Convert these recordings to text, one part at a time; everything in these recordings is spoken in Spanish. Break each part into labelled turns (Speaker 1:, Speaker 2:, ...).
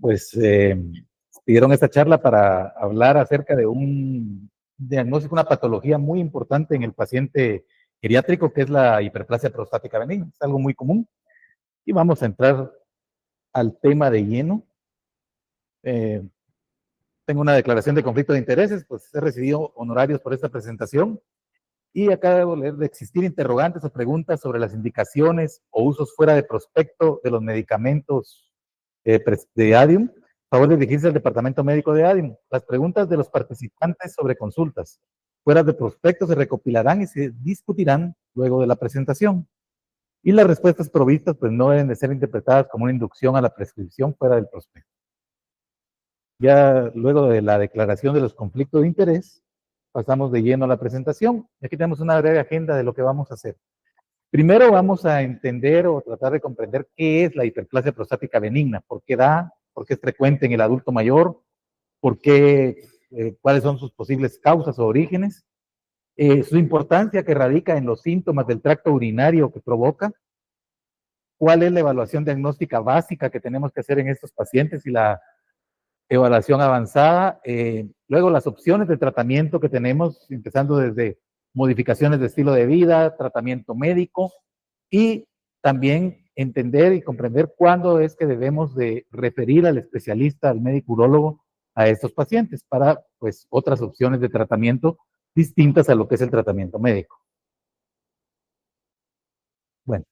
Speaker 1: pues pidieron esta charla para hablar acerca de un diagnóstico, una patología muy importante en el paciente geriátrico, que es la hiperplasia prostática benigna. Es algo muy común. Y vamos a entrar al tema de lleno. Tengo una declaración de conflicto de intereses, pues he recibido honorarios por esta presentación. Y acá debo leer: de existir interrogantes o preguntas sobre las indicaciones o usos fuera de prospecto de los medicamentos de ADIUM, favor de dirigirse al departamento médico de ADIUM. Las preguntas de los participantes sobre consultas fuera de prospecto se recopilarán y se discutirán luego de la presentación. Y las respuestas provistas pues no deben de ser interpretadas como una inducción a la prescripción fuera del prospecto. Ya luego de la declaración de los conflictos de interés, pasamos de lleno a la presentación. Aquí tenemos una breve agenda de lo que vamos a hacer. Primero vamos a entender o tratar de comprender qué es la hiperplasia prostática benigna, por qué da, por qué es frecuente en el adulto mayor, por qué, cuáles son sus posibles causas o orígenes, su importancia que radica en los síntomas del tracto urinario que provoca, cuál es la evaluación diagnóstica básica que tenemos que hacer en estos pacientes y la evaluación avanzada, luego las opciones de tratamiento que tenemos, empezando desde modificaciones de estilo de vida, tratamiento médico, y también entender y comprender cuándo es que debemos de referir al especialista, al médico urólogo, a estos pacientes para pues otras opciones de tratamiento distintas a lo que es el tratamiento médico. Bueno,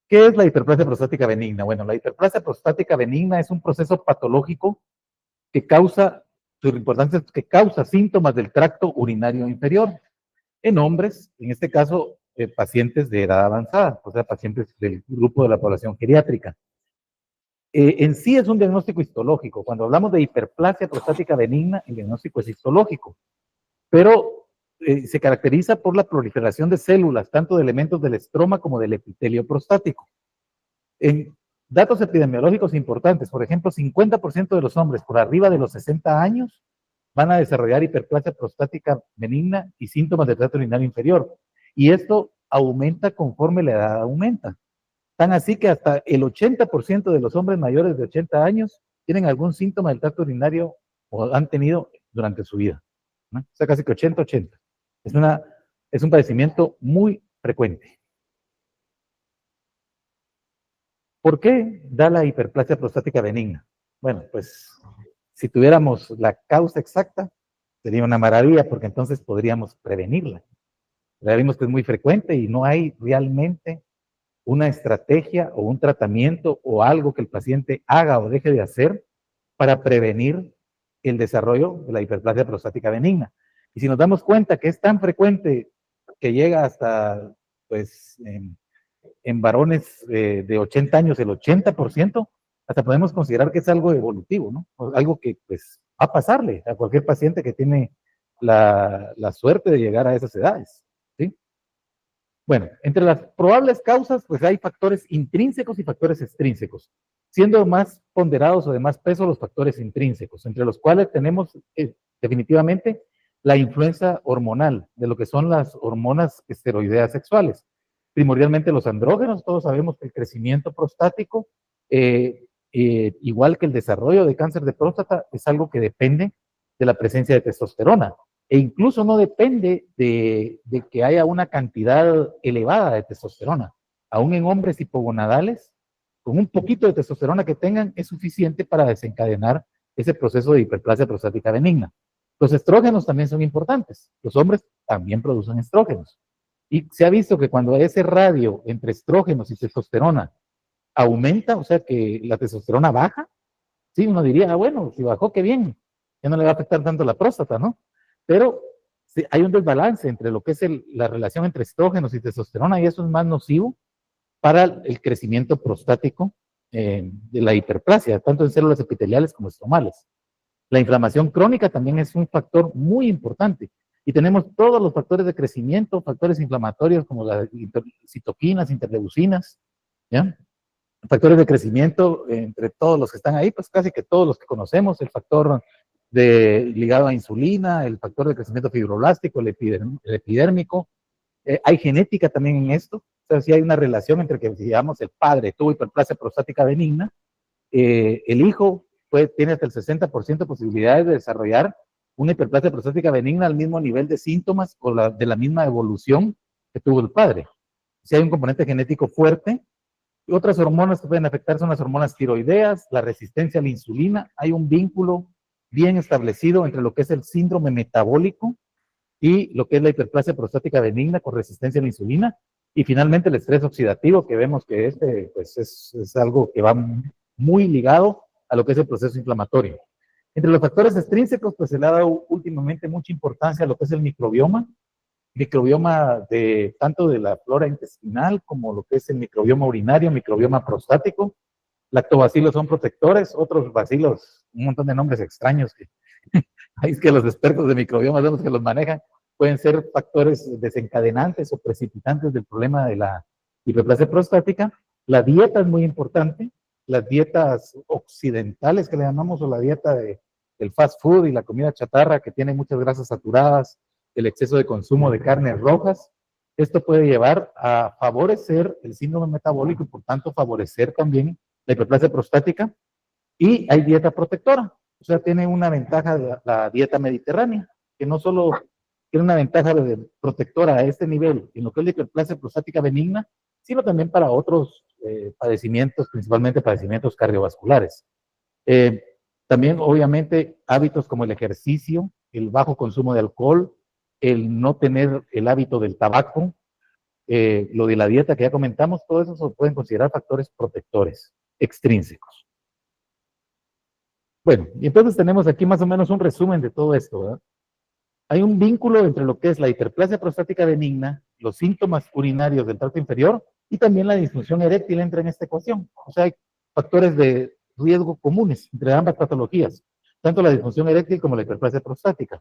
Speaker 1: ¿qué es la hiperplasia prostática benigna? Bueno, la hiperplasia prostática benigna es un proceso patológico que causa, su importancia es que causa síntomas del tracto urinario inferior en hombres, en este caso pacientes de edad avanzada, o sea, pacientes del grupo de la población geriátrica. En sí es un diagnóstico histológico. Cuando hablamos de hiperplasia prostática benigna, el diagnóstico es histológico, pero se caracteriza por la proliferación de células, tanto de elementos del estroma como del epitelio prostático. En datos epidemiológicos importantes, por ejemplo, 50% de los hombres por arriba de los 60 años van a desarrollar hiperplasia prostática benigna y síntomas de tracto urinario inferior. Y esto aumenta conforme la edad aumenta. Tan así que hasta el 80% de los hombres mayores de 80 años tienen algún síntoma del tracto urinario o han tenido durante su vida, ¿no? O sea, casi que 80-80. Es un padecimiento muy frecuente. ¿Por qué da la hiperplasia prostática benigna? Bueno, pues si tuviéramos la causa exacta, sería una maravilla, porque entonces podríamos prevenirla. Ya vimos que es muy frecuente y no hay realmente una estrategia o un tratamiento o algo que el paciente haga o deje de hacer para prevenir el desarrollo de la hiperplasia prostática benigna. Y si nos damos cuenta que es tan frecuente que llega hasta, pues, en varones de 80 años, el 80%, hasta podemos considerar que es algo evolutivo, ¿no? O algo que pues va a pasarle a cualquier paciente que tiene la suerte de llegar a esas edades, ¿sí? Bueno, entre las probables causas, pues hay factores intrínsecos y factores extrínsecos, siendo más ponderados o de más peso los factores intrínsecos, entre los cuales tenemos definitivamente la influencia hormonal, de lo que son las hormonas esteroideas sexuales. Primordialmente los andrógenos, todos sabemos que el crecimiento prostático, igual que el desarrollo de cáncer de próstata, es algo que depende de la presencia de testosterona. E incluso no depende de que haya una cantidad elevada de testosterona. Aún en hombres hipogonadales, con un poquito de testosterona que tengan, es suficiente para desencadenar ese proceso de hiperplasia prostática benigna. Los estrógenos también son importantes. Los hombres también producen estrógenos. Y se ha visto que cuando ese radio entre estrógenos y testosterona aumenta, o sea que la testosterona baja, sí, uno diría, bueno, si bajó, qué bien, ya no le va a afectar tanto la próstata, ¿no? Pero sí, hay un desbalance entre lo que es la relación entre estrógenos y testosterona, y eso es más nocivo para el crecimiento prostático de la hiperplasia, tanto en células epiteliales como estromales. La inflamación crónica también es un factor muy importante. Y tenemos todos los factores de crecimiento, factores inflamatorios como las citoquinas, interleucinas, ¿ya? Factores de crecimiento entre todos los que están ahí, pues casi que todos los que conocemos, el factor ligado a insulina, el factor de crecimiento fibroblástico, el epidérmico. Hay genética también en esto, o sea, si hay una relación entre que, digamos, el padre tuvo hiperplasia prostática benigna, el hijo tiene hasta el 60% de posibilidades de desarrollar una hiperplasia prostática benigna al mismo nivel de síntomas o de la misma evolución que tuvo el padre. Si hay un componente genético fuerte, y otras hormonas que pueden afectar son las hormonas tiroideas, la resistencia a la insulina. Hay un vínculo bien establecido entre lo que es el síndrome metabólico y lo que es la hiperplasia prostática benigna con resistencia a la insulina. Y finalmente el estrés oxidativo, que vemos que pues es algo que va muy ligado a lo que es el proceso inflamatorio. Entre los factores extrínsecos, pues se le ha dado últimamente mucha importancia a lo que es el microbioma tanto de la flora intestinal como lo que es el microbioma urinario, microbioma prostático. Lactobacilos son protectores, otros bacilos, un montón de nombres extraños que es que los expertos de microbioma son los que los manejan, pueden ser factores desencadenantes o precipitantes del problema de la hiperplasia prostática. La dieta es muy importante, las dietas occidentales que le llamamos, o la dieta del fast food y la comida chatarra que tiene muchas grasas saturadas, el exceso de consumo de carnes rojas, esto puede llevar a favorecer el síndrome metabólico y por tanto favorecer también la hiperplasia prostática. Y hay dieta protectora, o sea, tiene una ventaja la dieta mediterránea, que no solo tiene una ventaja protectora a este nivel en lo que es la hiperplasia prostática benigna, sino también para otros padecimientos, principalmente padecimientos cardiovasculares. También, obviamente, hábitos como el ejercicio, el bajo consumo de alcohol, el no tener el hábito del tabaco, lo de la dieta que ya comentamos, todo eso se pueden considerar factores protectores extrínsecos. Bueno, y entonces tenemos aquí más o menos un resumen de todo esto, ¿verdad? Hay un vínculo entre lo que es la hiperplasia prostática benigna, los síntomas urinarios del tracto inferior y también la disfunción eréctil entra en esta ecuación. O sea, hay factores de riesgo comunes entre ambas patologías, tanto la disfunción eréctil como la hiperplasia prostática.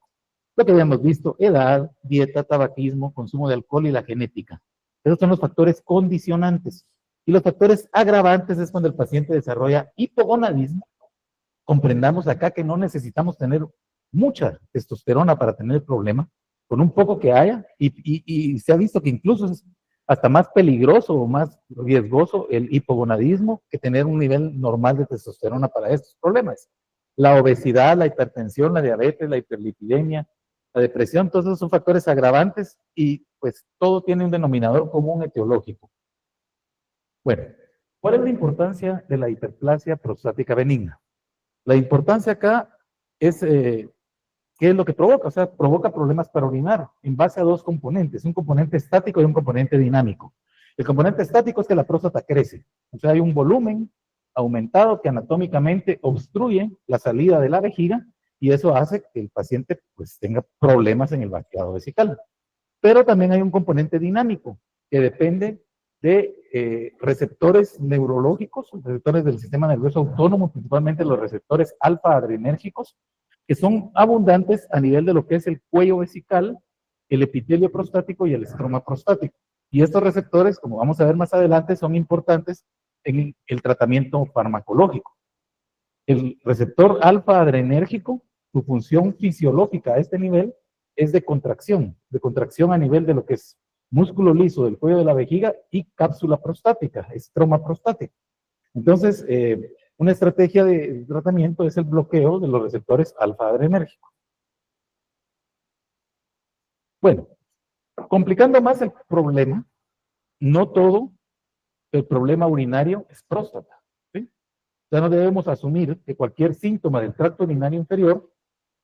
Speaker 1: Lo que habíamos visto, edad, dieta, tabaquismo, consumo de alcohol y la genética. Esos son los factores condicionantes. Y los factores agravantes es cuando el paciente desarrolla hipogonadismo. Comprendamos acá que no necesitamos tener mucha testosterona para tener el problema, con un poco que haya, y se ha visto que incluso es hasta más peligroso o más riesgoso el hipogonadismo que tener un nivel normal de testosterona para estos problemas. La obesidad, la hipertensión, la diabetes, la hiperlipidemia, la depresión, todos esos son factores agravantes y pues todo tiene un denominador común etiológico. Bueno, ¿cuál es la importancia de la hiperplasia prostática benigna? La importancia acá es qué es lo que provoca, o sea, provoca problemas para orinar en base a dos componentes, un componente estático y un componente dinámico. El componente estático es que la próstata crece, o sea, hay un volumen aumentado que anatómicamente obstruye la salida de la vejiga y eso hace que el paciente pues tenga problemas en el vaciado vesical. Pero también hay un componente dinámico que depende de receptores neurológicos, receptores del sistema nervioso autónomo, principalmente los receptores alfa-adrenérgicos, que son abundantes a nivel de lo que es el cuello vesical, el epitelio prostático y el estroma prostático. Y estos receptores, como vamos a ver más adelante, son importantes en el tratamiento farmacológico. El receptor alfa-adrenérgico, su función fisiológica a este nivel es de contracción a nivel de lo que es músculo liso del cuello de la vejiga y cápsula prostática, estroma prostático. Entonces, una estrategia de tratamiento es el bloqueo de los receptores alfa-adrenérgicos. Bueno, complicando más el problema, no todo el problema urinario es próstata. ¿Sí? O sea, no debemos asumir que cualquier síntoma del tracto urinario inferior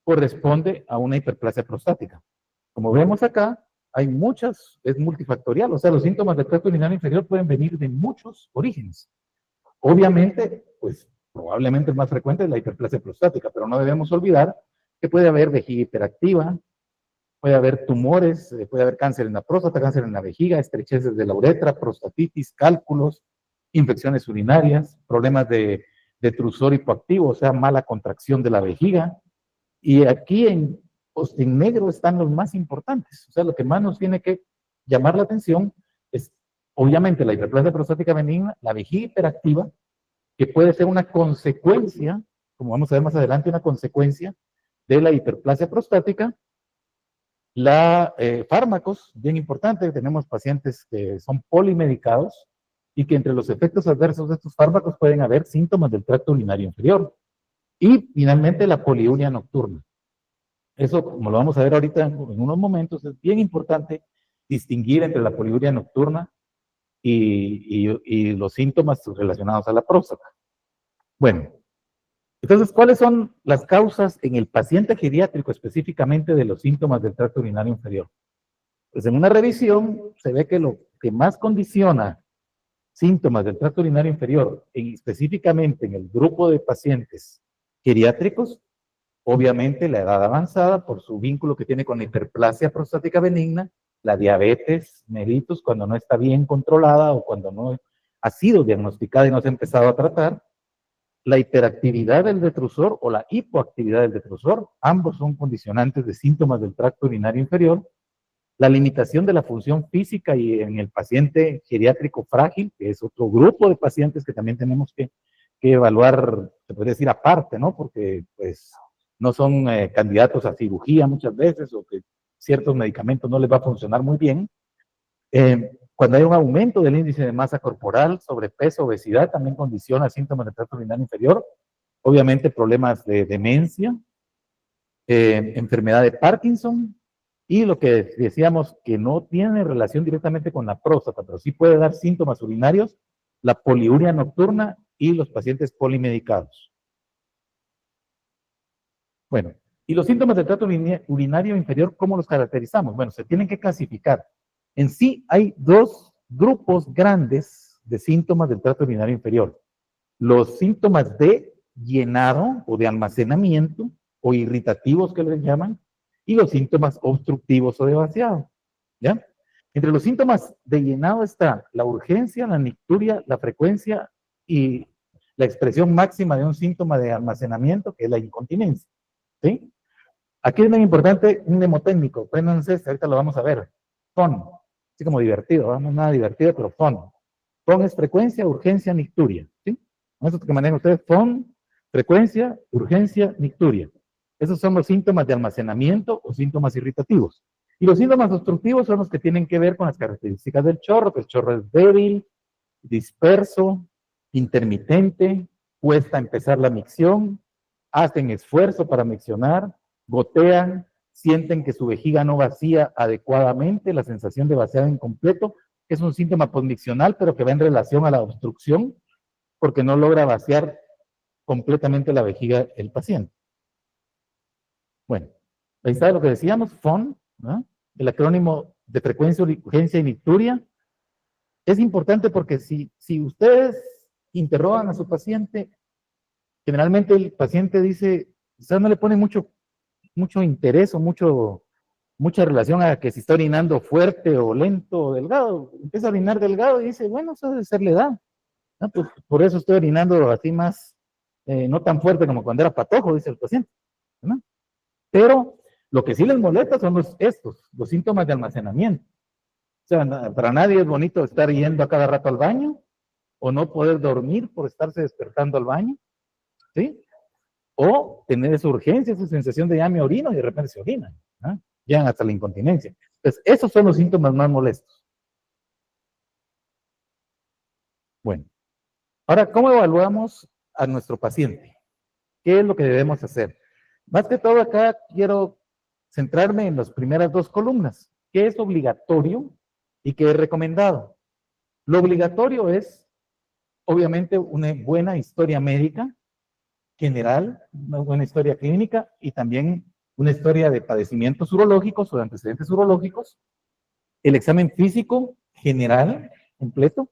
Speaker 1: corresponde a una hiperplasia prostática. Como vemos acá, hay muchas, es multifactorial, o sea, los síntomas del tracto urinario inferior pueden venir de muchos orígenes. Obviamente, pues probablemente el más frecuente es la hiperplasia prostática, pero no debemos olvidar que puede haber vejiga hiperactiva, puede haber tumores, puede haber cáncer en la próstata, cáncer en la vejiga, estrecheces de la uretra, prostatitis, cálculos, infecciones urinarias, problemas de trusor hipoactivo, o sea, mala contracción de la vejiga. Y aquí en negro están los más importantes. O sea, lo que más nos tiene que llamar la atención es, obviamente, la hiperplasia prostática benigna, la vejiga hiperactiva, que puede ser una consecuencia, como vamos a ver más adelante, una consecuencia de la hiperplasia prostática. Fármacos, bien importante, tenemos pacientes que son polimedicados y que entre los efectos adversos de estos fármacos pueden haber síntomas del tracto urinario inferior. Y finalmente la poliuria nocturna. Eso, como lo vamos a ver ahorita en unos momentos, es bien importante distinguir entre la poliuria nocturna y los síntomas relacionados a la próstata. Bueno, entonces, ¿cuáles son las causas en el paciente geriátrico específicamente de los síntomas del tracto urinario inferior? Pues en una revisión se ve que lo que más condiciona síntomas del tracto urinario inferior, específicamente en el grupo de pacientes geriátricos, obviamente la edad avanzada por su vínculo que tiene con la hiperplasia prostática benigna, la diabetes mellitus cuando no está bien controlada o cuando no ha sido diagnosticada y no se ha empezado a tratar, la hiperactividad del detrusor o la hipoactividad del detrusor, ambos son condicionantes de síntomas del tracto urinario inferior, la limitación de la función física y en el paciente geriátrico frágil, que es otro grupo de pacientes que también tenemos que evaluar, se podría decir aparte, ¿no? Porque pues no son candidatos a cirugía muchas veces o que ciertos medicamentos no les va a funcionar muy bien. Cuando hay un aumento del índice de masa corporal, sobrepeso, obesidad, también condiciona síntomas del tracto urinario inferior. Obviamente problemas de demencia, enfermedad de Parkinson, y lo que decíamos que no tiene relación directamente con la próstata, pero sí puede dar síntomas urinarios, la poliuria nocturna y los pacientes polimedicados. Bueno, y los síntomas del tracto urinario inferior, ¿cómo los caracterizamos? Bueno, se tienen que clasificar. En sí hay dos grupos grandes de síntomas del tracto urinario inferior. Los síntomas de llenado o de almacenamiento o irritativos que les llaman, y los síntomas obstructivos o de vaciado, ¿ya? Entre los síntomas de llenado está la urgencia, la nicturia, la frecuencia y la expresión máxima de un síntoma de almacenamiento, que es la incontinencia, ¿sí? Aquí es muy importante un mnemotécnico, apréndanse, ahorita lo vamos a ver. FON, así como divertido, ¿no? No es nada divertido, pero FON. FON es frecuencia, urgencia, nicturia, ¿sí? Eso que manejan ustedes, FON, frecuencia, urgencia, nicturia. Esos son los síntomas de almacenamiento o síntomas irritativos. Y los síntomas obstructivos son los que tienen que ver con las características del chorro, que el chorro es débil, disperso, intermitente, cuesta empezar la micción, hacen esfuerzo para miccionar, gotean, sienten que su vejiga no vacía adecuadamente, la sensación de vaciado incompleto, que es un síntoma postmiccional, pero que va en relación a la obstrucción, porque no logra vaciar completamente la vejiga el paciente. Bueno, ahí está lo que decíamos, FON, ¿no? El acrónimo de frecuencia, urgencia y nicturia. Es importante porque si ustedes interrogan a su paciente, generalmente el paciente dice, quizás no le pone mucho interés o mucha relación a que si está orinando fuerte o lento o delgado. Empieza a orinar delgado y dice, bueno, eso debe ser la edad, ¿no? Pues por eso estoy orinando así más, no tan fuerte como cuando era patojo, dice el paciente, ¿no? Pero lo que sí les molesta son los síntomas de almacenamiento. O sea, para nadie es bonito estar yendo a cada rato al baño o no poder dormir por estarse despertando al baño, ¿sí? O tener esa urgencia, esa sensación de ya me orino y de repente se orina, ¿no? Llegan hasta la incontinencia. Entonces, esos son los síntomas más molestos. Bueno, ahora, ¿cómo evaluamos a nuestro paciente? ¿Qué es lo que debemos hacer? Más que todo acá quiero centrarme en las primeras dos columnas. ¿Qué es obligatorio y qué es recomendado? Lo obligatorio es, obviamente, una buena historia médica general, una buena historia clínica y también una historia de padecimientos urológicos o de antecedentes urológicos, el examen físico general, completo,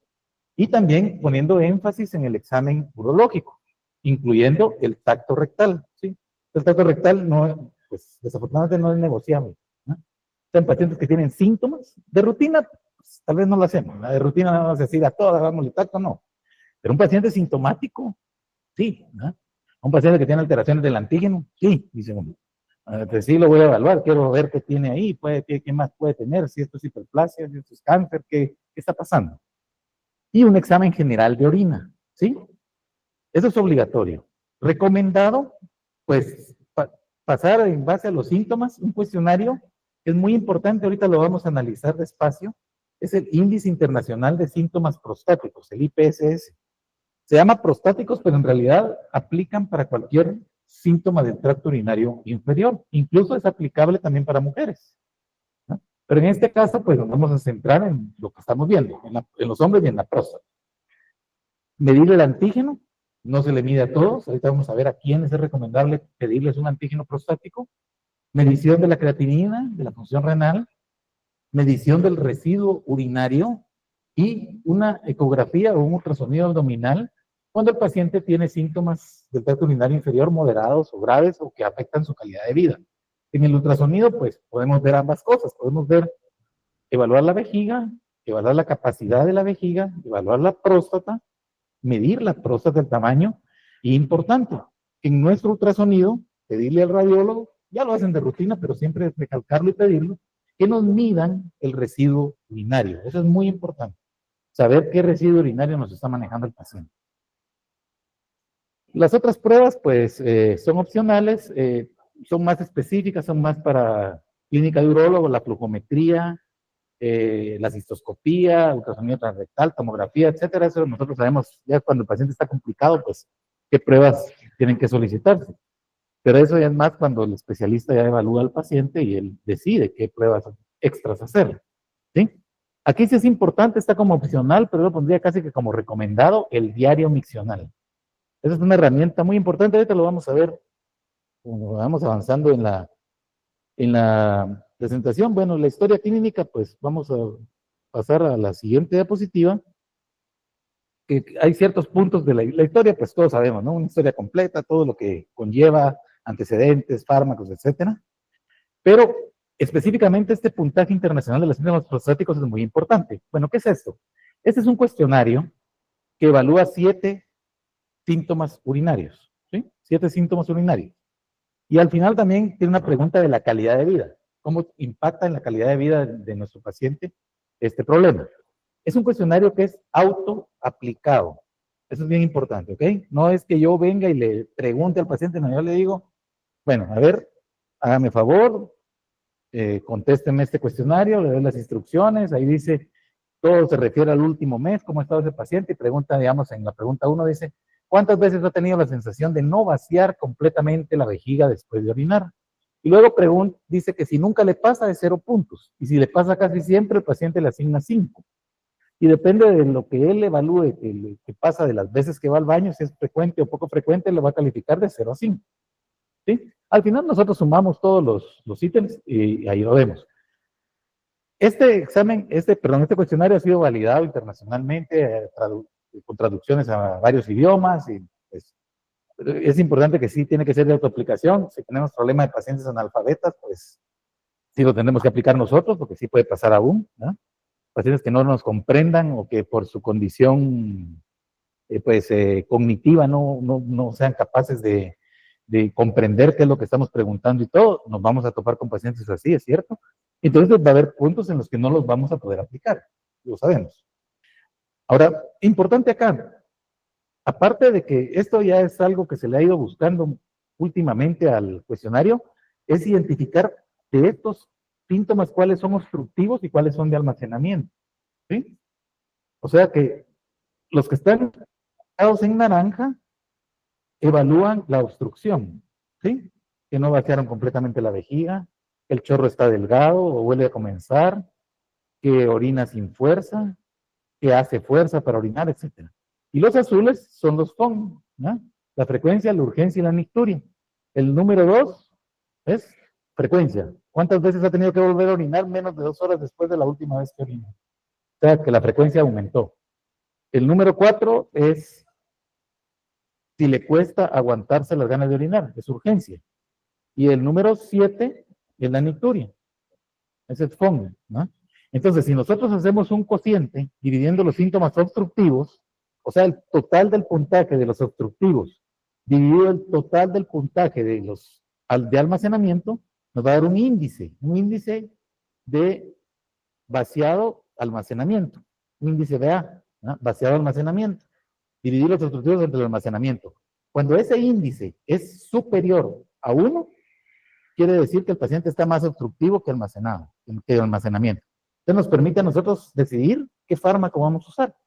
Speaker 1: y también poniendo énfasis en el examen urológico, incluyendo el tacto rectal, ¿sí? El tacto rectal no, pues desafortunadamente no es negociable, ¿no? En pacientes que tienen síntomas de rutina, pues, tal vez no lo hacemos, ¿no? De rutina no vamos a decir a todas, vamos el tacto, no. Pero un paciente sintomático, sí, ¿no? Un paciente que tiene alteraciones del antígeno, sí, dice uno. Pues sí, lo voy a evaluar, quiero ver qué tiene ahí, qué más puede tener, si esto es hiperplasia, si esto es cáncer, qué está pasando. Y un examen general de orina, ¿sí? Eso es obligatorio. Recomendado, pues, pasar en base a los síntomas, un cuestionario que es muy importante, ahorita lo vamos a analizar despacio, es el Índice Internacional de Síntomas Prostáticos, el IPSS. Se llama prostáticos, pero en realidad aplican para cualquier síntoma del tracto urinario inferior. Incluso es aplicable también para mujeres, ¿no? Pero en este caso, pues nos vamos a centrar en lo que estamos viendo, en los hombres y en la próstata. Medir el antígeno, no se le mide a todos. Ahorita vamos a ver a quiénes es recomendable pedirles un antígeno prostático. Medición de la creatinina, de la función renal, medición del residuo urinario y una ecografía o un ultrasonido abdominal cuando el paciente tiene síntomas del tracto urinario inferior moderados o graves o que afectan su calidad de vida. En el ultrasonido, pues, podemos ver ambas cosas. Podemos ver, evaluar la vejiga, evaluar la capacidad de la vejiga, evaluar la próstata, medir la próstata, el tamaño, y importante, en nuestro ultrasonido, pedirle al radiólogo, ya lo hacen de rutina, pero siempre recalcarlo y pedirlo, que nos midan el residuo urinario. Eso es muy importante, saber qué residuo urinario nos está manejando el paciente. Las otras pruebas, pues, son opcionales, son más específicas, son más para clínica de urólogo, la flujometría, la cistoscopía, ultrasonido transrectal, tomografía, etcétera. Eso nosotros sabemos ya cuando el paciente está complicado, pues, qué pruebas tienen que solicitarse. Pero eso ya es más cuando el especialista ya evalúa al paciente y él decide qué pruebas extras hacer, ¿sí? Aquí sí es importante, está como opcional, pero yo lo pondría casi que como recomendado, el diario miccional. Esa es una herramienta muy importante, ahorita lo vamos a ver cuando vamos avanzando en la presentación. Bueno, la historia clínica, pues vamos a pasar a la siguiente diapositiva, que hay ciertos puntos de la historia, pues todos sabemos, ¿no? Una historia completa, todo lo que conlleva, antecedentes, fármacos, etcétera. Pero específicamente este puntaje internacional de los síntomas prostáticos es muy importante. Bueno, ¿qué es esto? Este es un cuestionario que evalúa 7 síntomas urinarios, ¿sí? 7 síntomas urinarios. Y al final también tiene una pregunta de la calidad de vida. ¿Cómo impacta en la calidad de vida de nuestro paciente este problema? Es un cuestionario que es autoaplicado. Eso es bien importante, ¿ok? No es que yo venga y le pregunte al paciente, no, yo le digo, bueno, a ver, hágame favor, contésteme este cuestionario, le doy las instrucciones, ahí dice, todo se refiere al último mes, cómo ha estado ese paciente, y pregunta, digamos, en la pregunta 1 dice, ¿cuántas veces ha tenido la sensación de no vaciar completamente la vejiga después de orinar? Y luego dice que si nunca le pasa es 0 puntos, y si le pasa casi siempre, el paciente le asigna 5. Y depende de lo que él evalúe, que pasa de las veces que va al baño, si es frecuente o poco frecuente, lo va a calificar de 0 a 5. ¿Sí? Al final nosotros sumamos todos los ítems y ahí lo vemos. Este cuestionario ha sido validado internacionalmente con traducciones a varios idiomas y pues, es importante que sí tiene que ser de autoaplicación. Si tenemos problema de pacientes analfabetas, pues sí lo tendremos que aplicar nosotros porque sí puede pasar aún, ¿no? Pacientes que no nos comprendan o que por su condición cognitiva no sean capaces de comprender qué es lo que estamos preguntando y todo, nos vamos a topar con pacientes así, ¿es cierto? Entonces va a haber puntos en los que no los vamos a poder aplicar, lo sabemos. Ahora, importante acá, aparte de que esto ya es algo que se le ha ido buscando últimamente al cuestionario, es identificar de estos síntomas cuáles son obstructivos y cuáles son de almacenamiento, ¿sí? O sea que los que están en naranja evalúan la obstrucción, ¿sí? Que no vaciaron completamente la vejiga, que el chorro está delgado o vuelve a comenzar, que orina sin fuerza, que hace fuerza para orinar, etc. Y los azules son los FON, ¿no? La frecuencia, la urgencia y la nicturia. El número 2 es frecuencia. ¿Cuántas veces ha tenido que volver a orinar menos de 2 horas después de la última vez que orinó? O sea, que la frecuencia aumentó. El número 4 es si le cuesta aguantarse las ganas de orinar, es urgencia. Y el número 7 es la nicturia, es el FON, ¿no? Entonces, si nosotros hacemos un cociente dividiendo los síntomas obstructivos, o sea, el total del puntaje de los obstructivos dividido el total del puntaje de almacenamiento, nos va a dar un índice de vaciado almacenamiento, un índice de A, ¿no? Vaciado almacenamiento, dividir los obstructivos entre el almacenamiento. Cuando ese índice es superior a 1, quiere decir que el paciente está más obstructivo que almacenamiento. Entonces nos permite a nosotros decidir qué fármaco vamos a usar.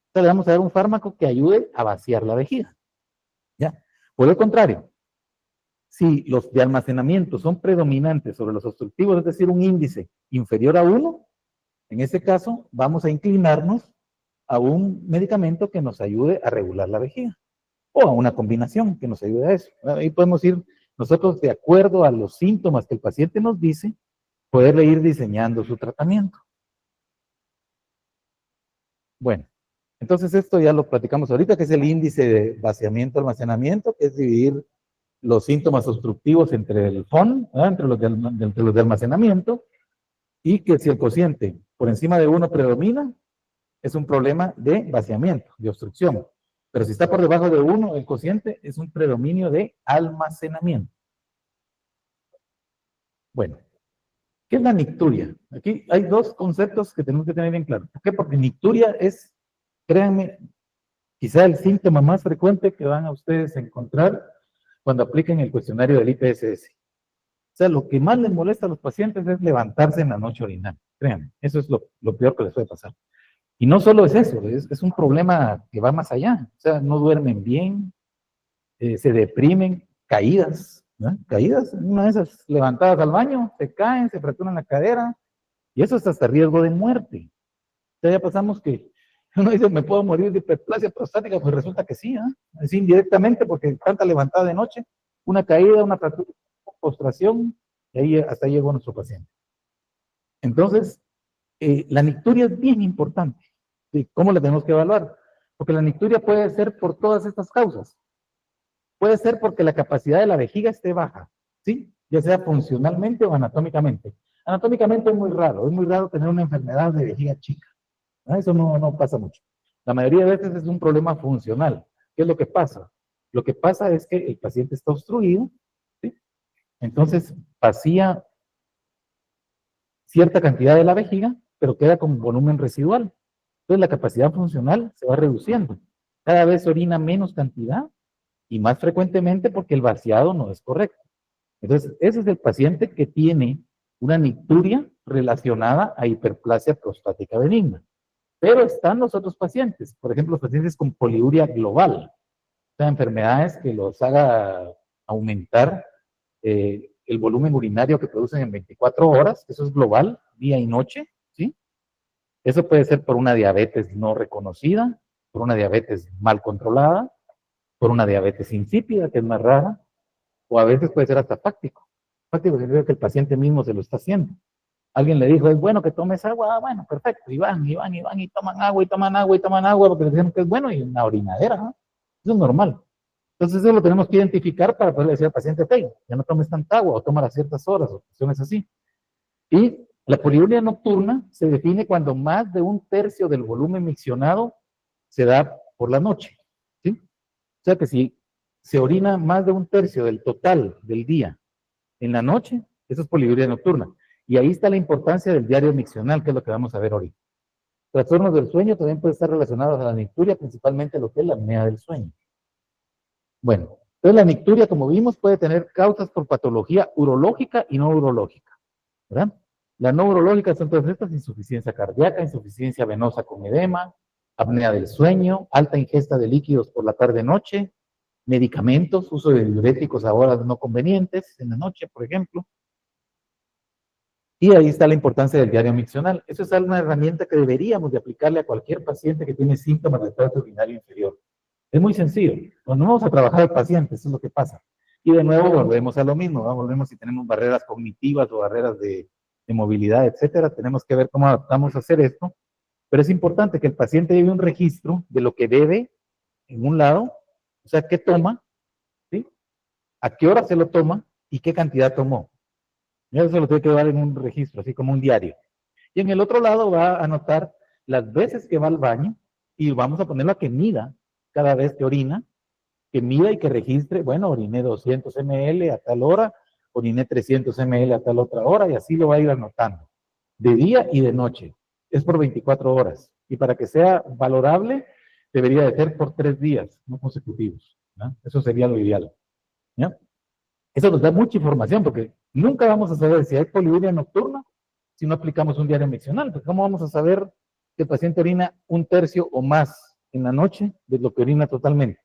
Speaker 1: Entonces le vamos a dar un fármaco que ayude a vaciar la vejiga. ¿Ya? Por el contrario, Si los de almacenamiento son predominantes sobre los obstructivos, es decir, un índice inferior a 1, en ese caso vamos a inclinarnos a un medicamento que nos ayude a regular la vejiga o a una combinación que nos ayude a eso. Ahí podemos ir nosotros, de acuerdo a los síntomas que el paciente nos dice, poderle ir diseñando su tratamiento. Bueno, entonces esto ya lo platicamos ahorita, que es el índice de vaciamiento-almacenamiento, que es dividir los síntomas obstructivos entre el FON, entre los de almacenamiento, y que si el cociente por encima de 1 predomina, es un problema de vaciamiento, de obstrucción. Pero si está por debajo de 1, el cociente es un predominio de almacenamiento. Bueno, ¿qué es la nicturia? Aquí hay dos conceptos que tenemos que tener bien claros. ¿Por qué? Porque nicturia es, créanme, quizá el síntoma más frecuente que van a ustedes a encontrar cuando apliquen el cuestionario del IPSS. O sea, lo que más les molesta a los pacientes es levantarse en la noche a orinar. Créanme, eso es lo peor que les puede pasar. Y no solo es eso, es un problema que va más allá. O sea, no duermen bien, se deprimen, caídas, ¿no? Caídas, una de esas levantadas al baño, se caen, se fracturan la cadera, y eso es hasta riesgo de muerte. O sea, ya pasamos que uno dice, ¿me puedo morir de hiperplasia prostática? Pues resulta que sí, es indirectamente, porque tanta levantada de noche, una caída, una fractura, una postración, y ahí hasta ahí llegó nuestro paciente. Entonces, la nicturia es bien importante. ¿Sí? ¿Cómo la tenemos que evaluar? Porque la nicturia puede ser por todas estas causas. Puede ser porque la capacidad de la vejiga esté baja, ¿sí? Ya sea funcionalmente o anatómicamente. Anatómicamente es muy raro tener una enfermedad de vejiga chica. ¿No? Eso no pasa mucho. La mayoría de veces es un problema funcional. ¿Qué es lo que pasa? Lo que pasa es que el paciente está obstruido, ¿sí? Entonces vacía cierta cantidad de la vejiga, pero queda con volumen residual. Entonces la capacidad funcional se va reduciendo. Cada vez orina menos cantidad y más frecuentemente porque el vaciado no es correcto. Entonces, ese es el paciente que tiene una nicturia relacionada a hiperplasia prostática benigna. Pero están los otros pacientes, por ejemplo, los pacientes con poliuria global, o sea, enfermedades que los haga aumentar el volumen urinario que producen en 24 horas, eso es global, día y noche, ¿sí? Eso puede ser por una diabetes no reconocida, por una diabetes mal controlada, por una diabetes insípida, que es más rara, o a veces puede ser hasta fáctico. Fáctico significa que el paciente mismo se lo está haciendo. Alguien le dijo, es bueno que tomes agua, bueno, perfecto, y van, y toman agua, y toman agua, y toman agua, porque les dijeron que es bueno, y una orinadera, ¿no? Eso es normal. Entonces eso lo tenemos que identificar para poder decir al paciente, ok, ya no tomes tanta agua, o tómala a ciertas horas, o cuestiones así. Y la poliuria nocturna se define cuando más de 1/3 del volumen miccionado se da por la noche, ¿sí? O sea que si se orina más de 1/3 del total del día en la noche, eso es poliuria nocturna. Y ahí está la importancia del diario miccional, que es lo que vamos a ver ahorita. Trastornos del sueño también pueden estar relacionados a la nicturia, principalmente lo que es la apnea del sueño. Bueno, entonces la nicturia, como vimos, puede tener causas por patología urológica y no urológica, ¿verdad? La no urológica son todas estas: insuficiencia cardíaca, insuficiencia venosa con edema, apnea del sueño, alta ingesta de líquidos por la tarde-noche, medicamentos, uso de diuréticos a horas no convenientes, en la noche, por ejemplo. Y ahí está la importancia del diario miccional. Eso es una herramienta que deberíamos de aplicarle a cualquier paciente que tiene síntomas de tracto urinario inferior. Es muy sencillo. Cuando vamos a trabajar al paciente, eso es lo que pasa. Y de nuevo volvemos a lo mismo, ¿no? Volvemos si tenemos barreras cognitivas o barreras de movilidad, etcétera. Tenemos que ver cómo adaptamos a hacer esto. Pero es importante que el paciente lleve un registro de lo que bebe en un lado, o sea, qué toma, ¿sí? A qué hora se lo toma y qué cantidad tomó. Y eso lo tiene que llevar en un registro, así como un diario. Y en el otro lado va a anotar las veces que va al baño y vamos a ponerlo a que mida cada vez que orina, que mida y que registre, bueno, oriné 200 ml a tal hora, oriné 300 ml a tal otra hora, y así lo va a ir anotando, de día y de noche. Es por 24 horas. Y para que sea valorable, debería de ser por 3 días, no consecutivos, ¿no? Eso sería lo ideal, ¿no? Eso nos da mucha información, porque nunca vamos a saber si hay poliuria nocturna si no aplicamos un diario miccional. Porque ¿cómo vamos a saber que el paciente orina 1/3 o más en la noche de lo que orina totalmente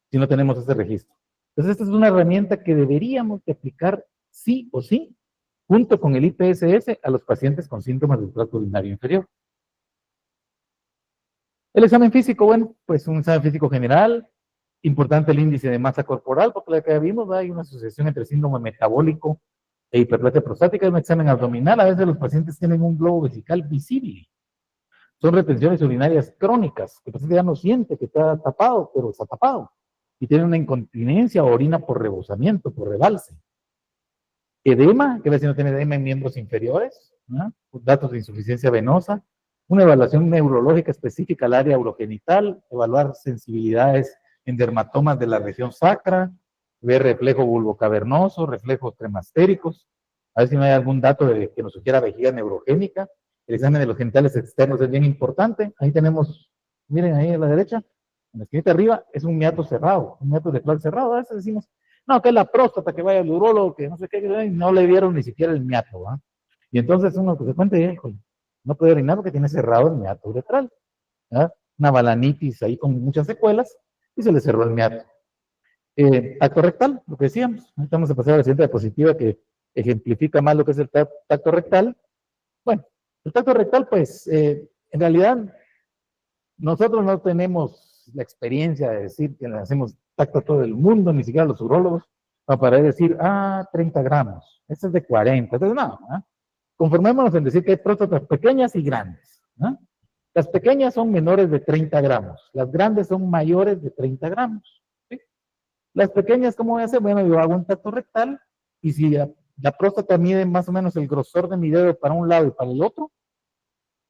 Speaker 1: si no tenemos ese registro? Entonces, esta es una herramienta que deberíamos de aplicar sí o sí, junto con el IPSS, a los pacientes con síntomas del tracto urinario inferior. El examen físico, bueno, pues un examen físico general, importante el índice de masa corporal, porque la que vimos, hay una asociación entre síndrome metabólico e hiperplasia prostática. Es un examen abdominal. A veces los pacientes tienen un globo vesical visible. Son retenciones urinarias crónicas, que el paciente ya no siente que está tapado, pero está tapado. Y tiene una incontinencia o orina por rebosamiento, por rebalse. Edema, que a veces no tiene edema en miembros inferiores, ¿no? Datos de insuficiencia venosa, una evaluación neurológica específica al área urogenital, evaluar sensibilidades en dermatomas de la región sacra, ver reflejo bulbocavernoso, reflejos cremastéricos, a ver si no hay algún dato que nos sugiera vejiga neurogénica. El examen de los genitales externos es bien importante. Ahí tenemos, miren ahí a la derecha, en la esquinita arriba, es un meato cerrado, un meato rectal cerrado. A veces decimos, no, que es la próstata, que vaya al urólogo, que no sé qué, y no le vieron ni siquiera el meato, ¿va? Y entonces uno se cuenta y, híjole, no puede orinar porque tiene cerrado el meato uretral, ¿verdad? Una balanitis ahí con muchas secuelas y se le cerró el meato. Tacto rectal, lo que decíamos, ahorita vamos a pasar a la siguiente diapositiva que ejemplifica más lo que es el tacto rectal. Bueno, el tacto rectal, pues, en realidad, nosotros no tenemos la experiencia de decir que le hacemos tacto a todo el mundo, ni siquiera a los urólogos, para decir, 30 gramos, este es de 40, entonces no, ¿eh? Conformémonos en decir que hay próstatas pequeñas y grandes, ¿eh? Las pequeñas son menores de 30 gramos, las grandes son mayores de 30 gramos, ¿sí? Las pequeñas, ¿cómo voy a hacer? Bueno, yo hago un tacto rectal y si la próstata mide más o menos el grosor de mi dedo para un lado y para el otro,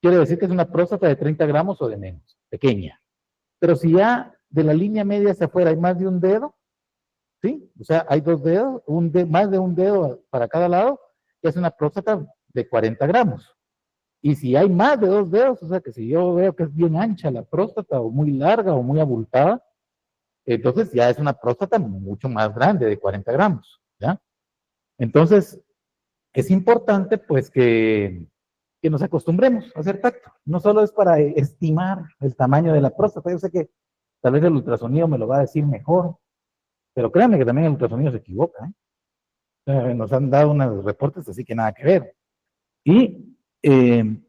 Speaker 1: quiere decir que es una próstata de 30 gramos o de menos, pequeña. Pero si ya de la línea media hacia afuera hay más de un dedo, ¿sí? O sea, hay dos dedos, más de un dedo para cada lado, ya es una próstata de 40 gramos. Y si hay más de dos dedos, o sea, que si yo veo que es bien ancha la próstata, o muy larga, o muy abultada, entonces ya es una próstata mucho más grande, de 40 gramos, ¿ya? Entonces, es importante, pues, que nos acostumbremos a hacer tacto. No solo es para estimar el tamaño de la próstata, yo sé que tal vez el ultrasonido me lo va a decir mejor, pero créanme que también el ultrasonido se equivoca, ¿eh? Nos han dado unos reportes así que nada que ver. Y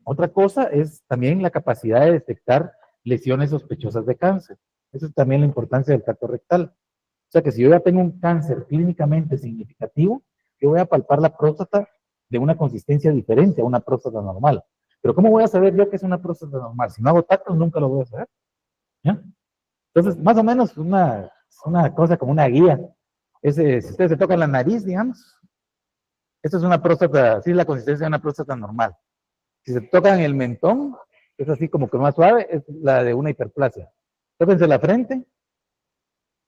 Speaker 1: otra cosa es también la capacidad de detectar lesiones sospechosas de cáncer. Eso es también la importancia del tacto rectal. O sea que si yo ya tengo un cáncer clínicamente significativo, yo voy a palpar la próstata de una consistencia diferente a una próstata normal. Pero ¿cómo voy a saber yo que es una próstata normal? Si no hago tactos, nunca lo voy a saber, ¿ya? Entonces, más o menos una cosa como una guía. Si ustedes se tocan la nariz, digamos, esta es una próstata, así es la consistencia de una próstata normal. Si se tocan el mentón, es así como que más suave, es la de una hiperplasia. Tóquense la frente,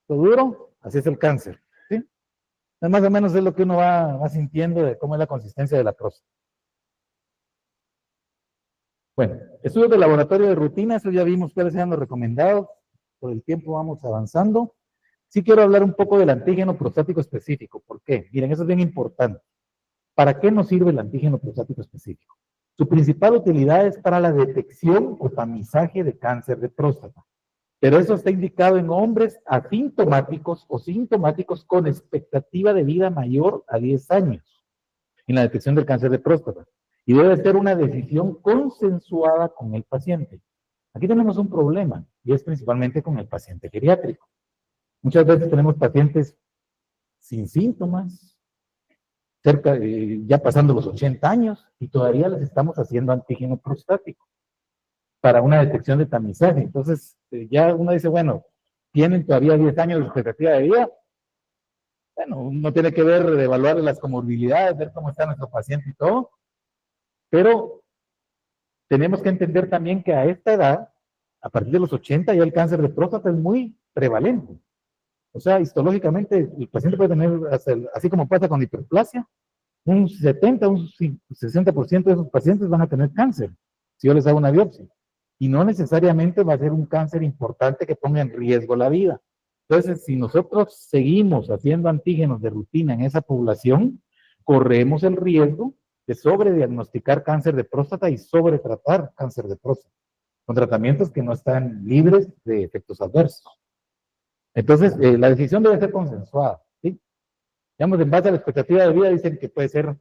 Speaker 1: lo duro, así es el cáncer, ¿sí? Más o menos es lo que uno va sintiendo de cómo es la consistencia de la próstata. Bueno, estudios de laboratorio de rutina, eso ya vimos cuáles eran los recomendados. Por el tiempo vamos avanzando. Sí quiero hablar un poco del antígeno prostático específico. ¿Por qué? Miren, eso es bien importante. ¿Para qué nos sirve el antígeno prostático específico? Su principal utilidad es para la detección o tamizaje de cáncer de próstata. Pero eso está indicado en hombres asintomáticos o sintomáticos con expectativa de vida mayor a 10 años en la detección del cáncer de próstata. Y debe ser una decisión consensuada con el paciente. Aquí tenemos un problema, y es principalmente con el paciente geriátrico. Muchas veces tenemos pacientes sin síntomas, ya pasando los 80 años, y todavía les estamos haciendo antígeno prostático para una detección de tamizaje. Entonces, ya uno dice, bueno, tienen todavía 10 años de expectativa de vida. Bueno, uno tiene que ver, evaluar las comorbilidades, ver cómo está nuestro paciente y todo, pero tenemos que entender también que a esta edad, a partir de los 80, ya el cáncer de próstata es muy prevalente. O sea, histológicamente, el paciente puede tener, así como pasa con hiperplasia, un 70, un 60% de esos pacientes van a tener cáncer, si yo les hago una biopsia. Y no necesariamente va a ser un cáncer importante que ponga en riesgo la vida. Entonces, si nosotros seguimos haciendo antígenos de rutina en esa población, corremos el riesgo de sobrediagnosticar cáncer de próstata y sobretratar cáncer de próstata, con tratamientos que no están libres de efectos adversos. Entonces, la decisión debe ser consensuada, ¿sí? Digamos, en base a la expectativa de vida, dicen que puede ser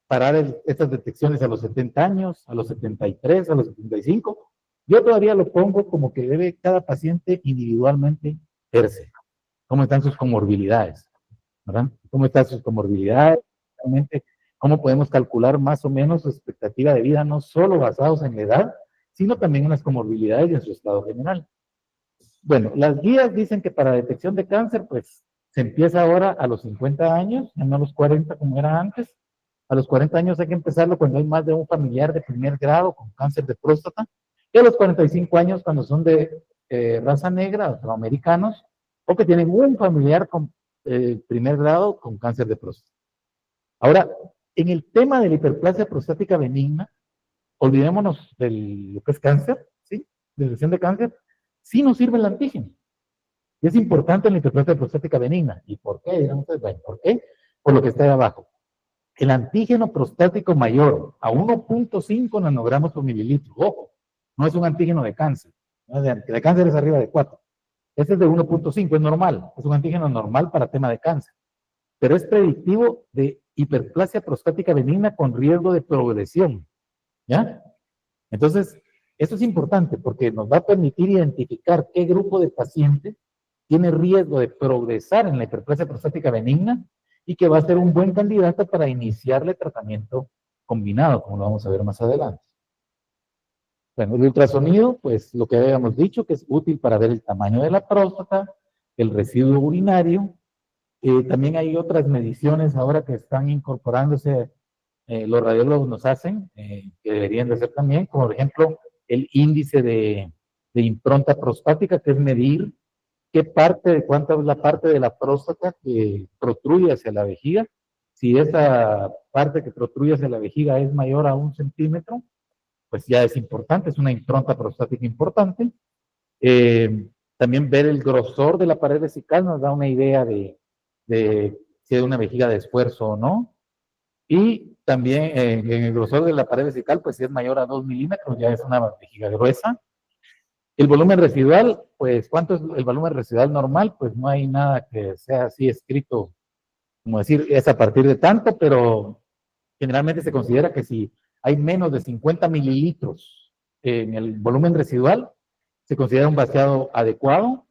Speaker 1: parar estas detecciones a los 70 años, a los 73, a los 75. Yo todavía lo pongo como que debe cada paciente individualmente verse cómo están sus comorbilidades, ¿verdad? Cómo están sus comorbilidades, realmente cómo podemos calcular más o menos su expectativa de vida, no solo basados en la edad, sino también en las comorbilidades y en su estado general. Bueno, las guías dicen que para detección de cáncer, pues se empieza ahora a los 50 años, ya no a los 40 como era antes. A los 40 años hay que empezarlo cuando hay más de un familiar de primer grado con cáncer de próstata. Y a los 45 años cuando son de raza negra, afroamericanos, o que tienen un familiar con primer grado con cáncer de próstata. Ahora, en el tema de la hiperplasia prostática benigna, olvidémonos de lo que es cáncer, ¿sí? De detección de cáncer, sí nos sirve el antígeno. Y es importante en la hiperplasia prostática benigna. ¿Y por qué? Dirán ustedes, bueno, ¿por qué? Por lo que está ahí abajo. El antígeno prostático mayor a 1.5 nanogramos por mililitro. Ojo, no es un antígeno de cáncer. ¿No? De cáncer es arriba de 4. Este es de 1.5, es normal. Es un antígeno normal para tema de cáncer. Pero es predictivo de hiperplasia prostática benigna con riesgo de progresión. ¿Ya? Entonces, esto es importante porque nos va a permitir identificar qué grupo de pacientes tiene riesgo de progresar en la hiperplasia prostática benigna y que va a ser un buen candidato para iniciarle tratamiento combinado, como lo vamos a ver más adelante. Bueno, el ultrasonido, pues lo que habíamos dicho, que es útil para ver el tamaño de la próstata, el residuo urinario. También hay otras mediciones ahora que están incorporándose, los radiólogos nos hacen, que deberían de hacer también, como por ejemplo el índice de impronta prostática, que es medir qué parte, de cuánta es la parte de la próstata que protruye hacia la vejiga. Si esa parte que protruye hacia la vejiga es mayor a 1 centímetro, pues ya es importante, es una impronta prostática importante. También ver el grosor de la pared vesical nos da una idea de si es una vejiga de esfuerzo o no. Y también en el grosor de la pared vesical, pues si es mayor a 2 milímetros, ya es una vejiga gruesa. El volumen residual, pues, ¿cuánto es el volumen residual normal? Pues no hay nada que sea así escrito, como decir, es a partir de tanto, pero generalmente se considera que si hay menos de 50 mililitros en el volumen residual, se considera un vaciado adecuado.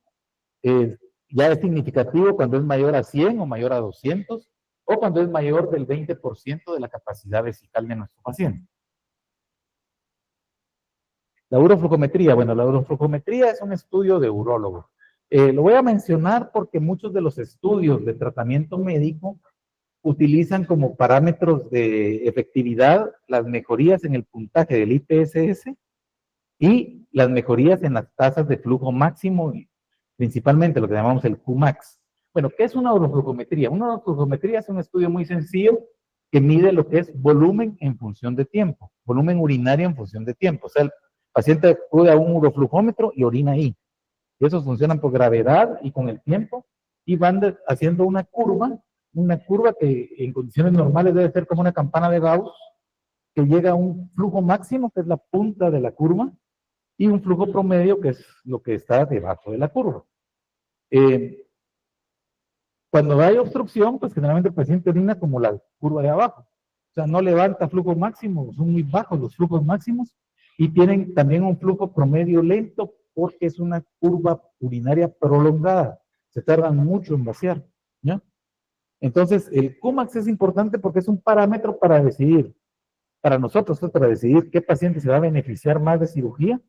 Speaker 1: Ya es significativo cuando es mayor a 100 o mayor a 200, o cuando es mayor del 20% de la capacidad vesical de nuestro paciente. La uroflujometría, bueno, la uroflujometría es un estudio de urólogo. Lo voy a mencionar porque muchos de los estudios de tratamiento médico utilizan como parámetros de efectividad las mejorías en el puntaje del IPSS y las mejorías en las tasas de flujo máximo, principalmente lo que llamamos el Qmax. Bueno, ¿qué es una uroflujometría? Una uroflujometría es un estudio muy sencillo que mide lo que es volumen en función de tiempo, volumen urinario en función de tiempo. O sea, el paciente acude a un uroflujómetro y orina ahí. Y esos funcionan por gravedad y con el tiempo y van haciendo una curva que en condiciones normales debe ser como una campana de Gauss, que llega a un flujo máximo, que es la punta de la curva, y un flujo promedio, que es lo que está debajo de la curva. Cuando hay obstrucción, pues generalmente el paciente orina como la curva de abajo. O sea, no levanta flujo máximo, son muy bajos los flujos máximos, y tienen también un flujo promedio lento porque es una curva urinaria prolongada. Se tardan mucho en vaciar, ¿ya? Entonces, el Qmax es importante porque es un parámetro para decidir, para nosotros, para decidir qué paciente se va a beneficiar más de cirugía.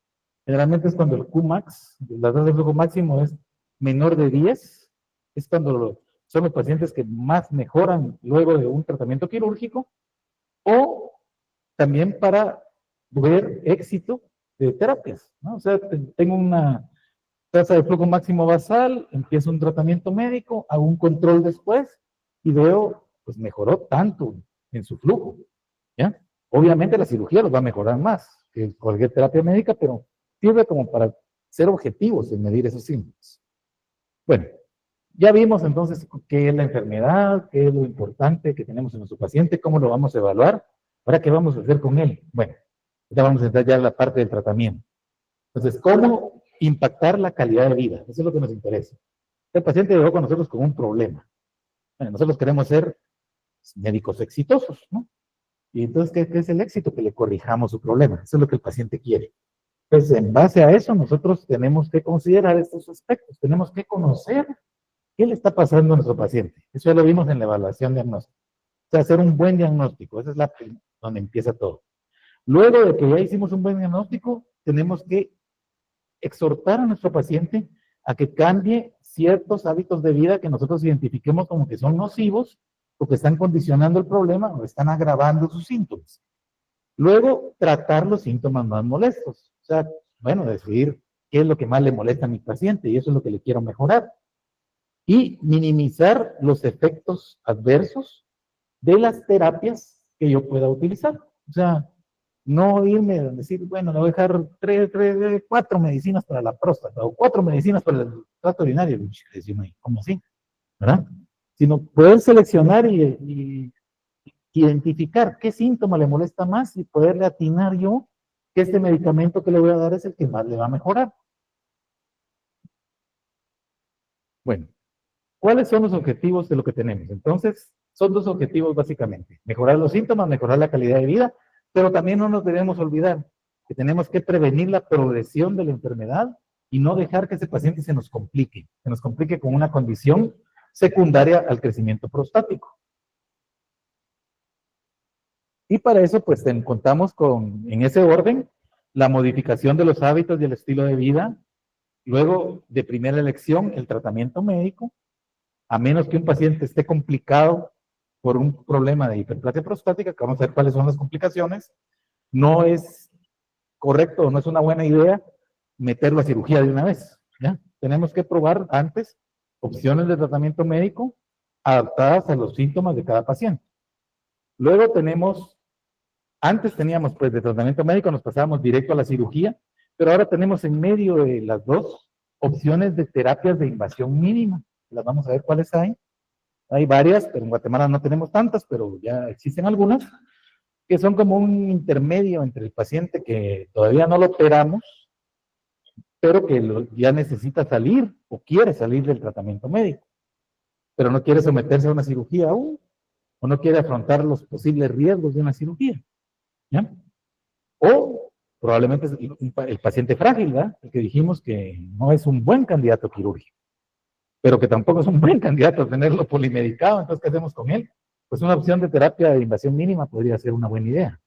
Speaker 1: Generalmente es cuando el Qmax, la tasa de flujo máximo es menor de 10, es cuando son los pacientes que más mejoran luego de un tratamiento quirúrgico, o también para ver éxito de terapias, ¿no? O sea, tengo una tasa de flujo máximo basal, empiezo un tratamiento médico, hago un control después y veo, pues mejoró tanto en su flujo, ¿ya? Obviamente la cirugía los va a mejorar más que cualquier terapia médica, pero sirve como para ser objetivos en medir esos síntomas. Bueno, ya vimos entonces qué es la enfermedad, qué es lo importante que tenemos en nuestro paciente, cómo lo vamos a evaluar. Ahora, ¿qué vamos a hacer con él? Bueno, ya vamos a entrar ya en la parte del tratamiento. Entonces, ¿cómo impactar la calidad de vida? Eso es lo que nos interesa. El paciente llegó con nosotros con un problema. Bueno, nosotros queremos ser médicos exitosos, ¿no? Y entonces, ¿qué es el éxito? Que le corrijamos su problema. Eso es lo que el paciente quiere. Pues en base a eso, nosotros tenemos que considerar estos aspectos. Tenemos que conocer qué le está pasando a nuestro paciente. Eso ya lo vimos en la evaluación diagnóstica. O sea, hacer un buen diagnóstico. Esa es donde empieza todo. Luego de que ya hicimos un buen diagnóstico, tenemos que exhortar a nuestro paciente a que cambie ciertos hábitos de vida que nosotros identifiquemos como que son nocivos o que están condicionando el problema o están agravando sus síntomas. Luego, tratar los síntomas más molestos. O sea, bueno, decidir qué es lo que más le molesta a mi paciente y eso es lo que le quiero mejorar. Y minimizar los efectos adversos de las terapias que yo pueda utilizar. O sea, no irme a decir, bueno, le voy a dejar cuatro medicinas para la próstata o cuatro medicinas para el trato urinario. ¿Cómo así? ¿Verdad? Sino poder seleccionar y identificar qué síntoma le molesta más y poderle atinar yo que este medicamento que le voy a dar es el que más le va a mejorar. Bueno, ¿cuáles son los objetivos de lo que tenemos? Entonces, son dos objetivos básicamente. Mejorar los síntomas, mejorar la calidad de vida, pero también no nos debemos olvidar que tenemos que prevenir la progresión de la enfermedad y no dejar que ese paciente se nos complique con una condición secundaria al crecimiento prostático. Y para eso, pues, contamos con, en ese orden, la modificación de los hábitos y el estilo de vida. Luego, de primera elección, el tratamiento médico, a menos que un paciente esté complicado por un problema de hiperplasia prostática, que vamos a ver cuáles son las complicaciones, no es correcto o no es una buena idea meterlo a cirugía de una vez, ¿ya? Tenemos que probar antes opciones de tratamiento médico adaptadas a los síntomas de cada paciente. Luego antes teníamos pues de tratamiento médico, nos pasábamos directo a la cirugía, pero ahora tenemos en medio de las dos opciones de terapias de invasión mínima. Las vamos a ver cuáles hay. Hay varias, pero en Guatemala no tenemos tantas, pero ya existen algunas, que son como un intermedio entre el paciente que todavía no lo operamos, pero que ya necesita salir o quiere salir del tratamiento médico, pero no quiere someterse a una cirugía aún, o no quiere afrontar los posibles riesgos de una cirugía, ¿ya? O probablemente es el paciente frágil, ¿verdad? El que dijimos que no es un buen candidato quirúrgico, pero que tampoco es un buen candidato a tenerlo polimedicado. Entonces, ¿qué hacemos con él? Pues una opción de terapia de invasión mínima podría ser una buena idea.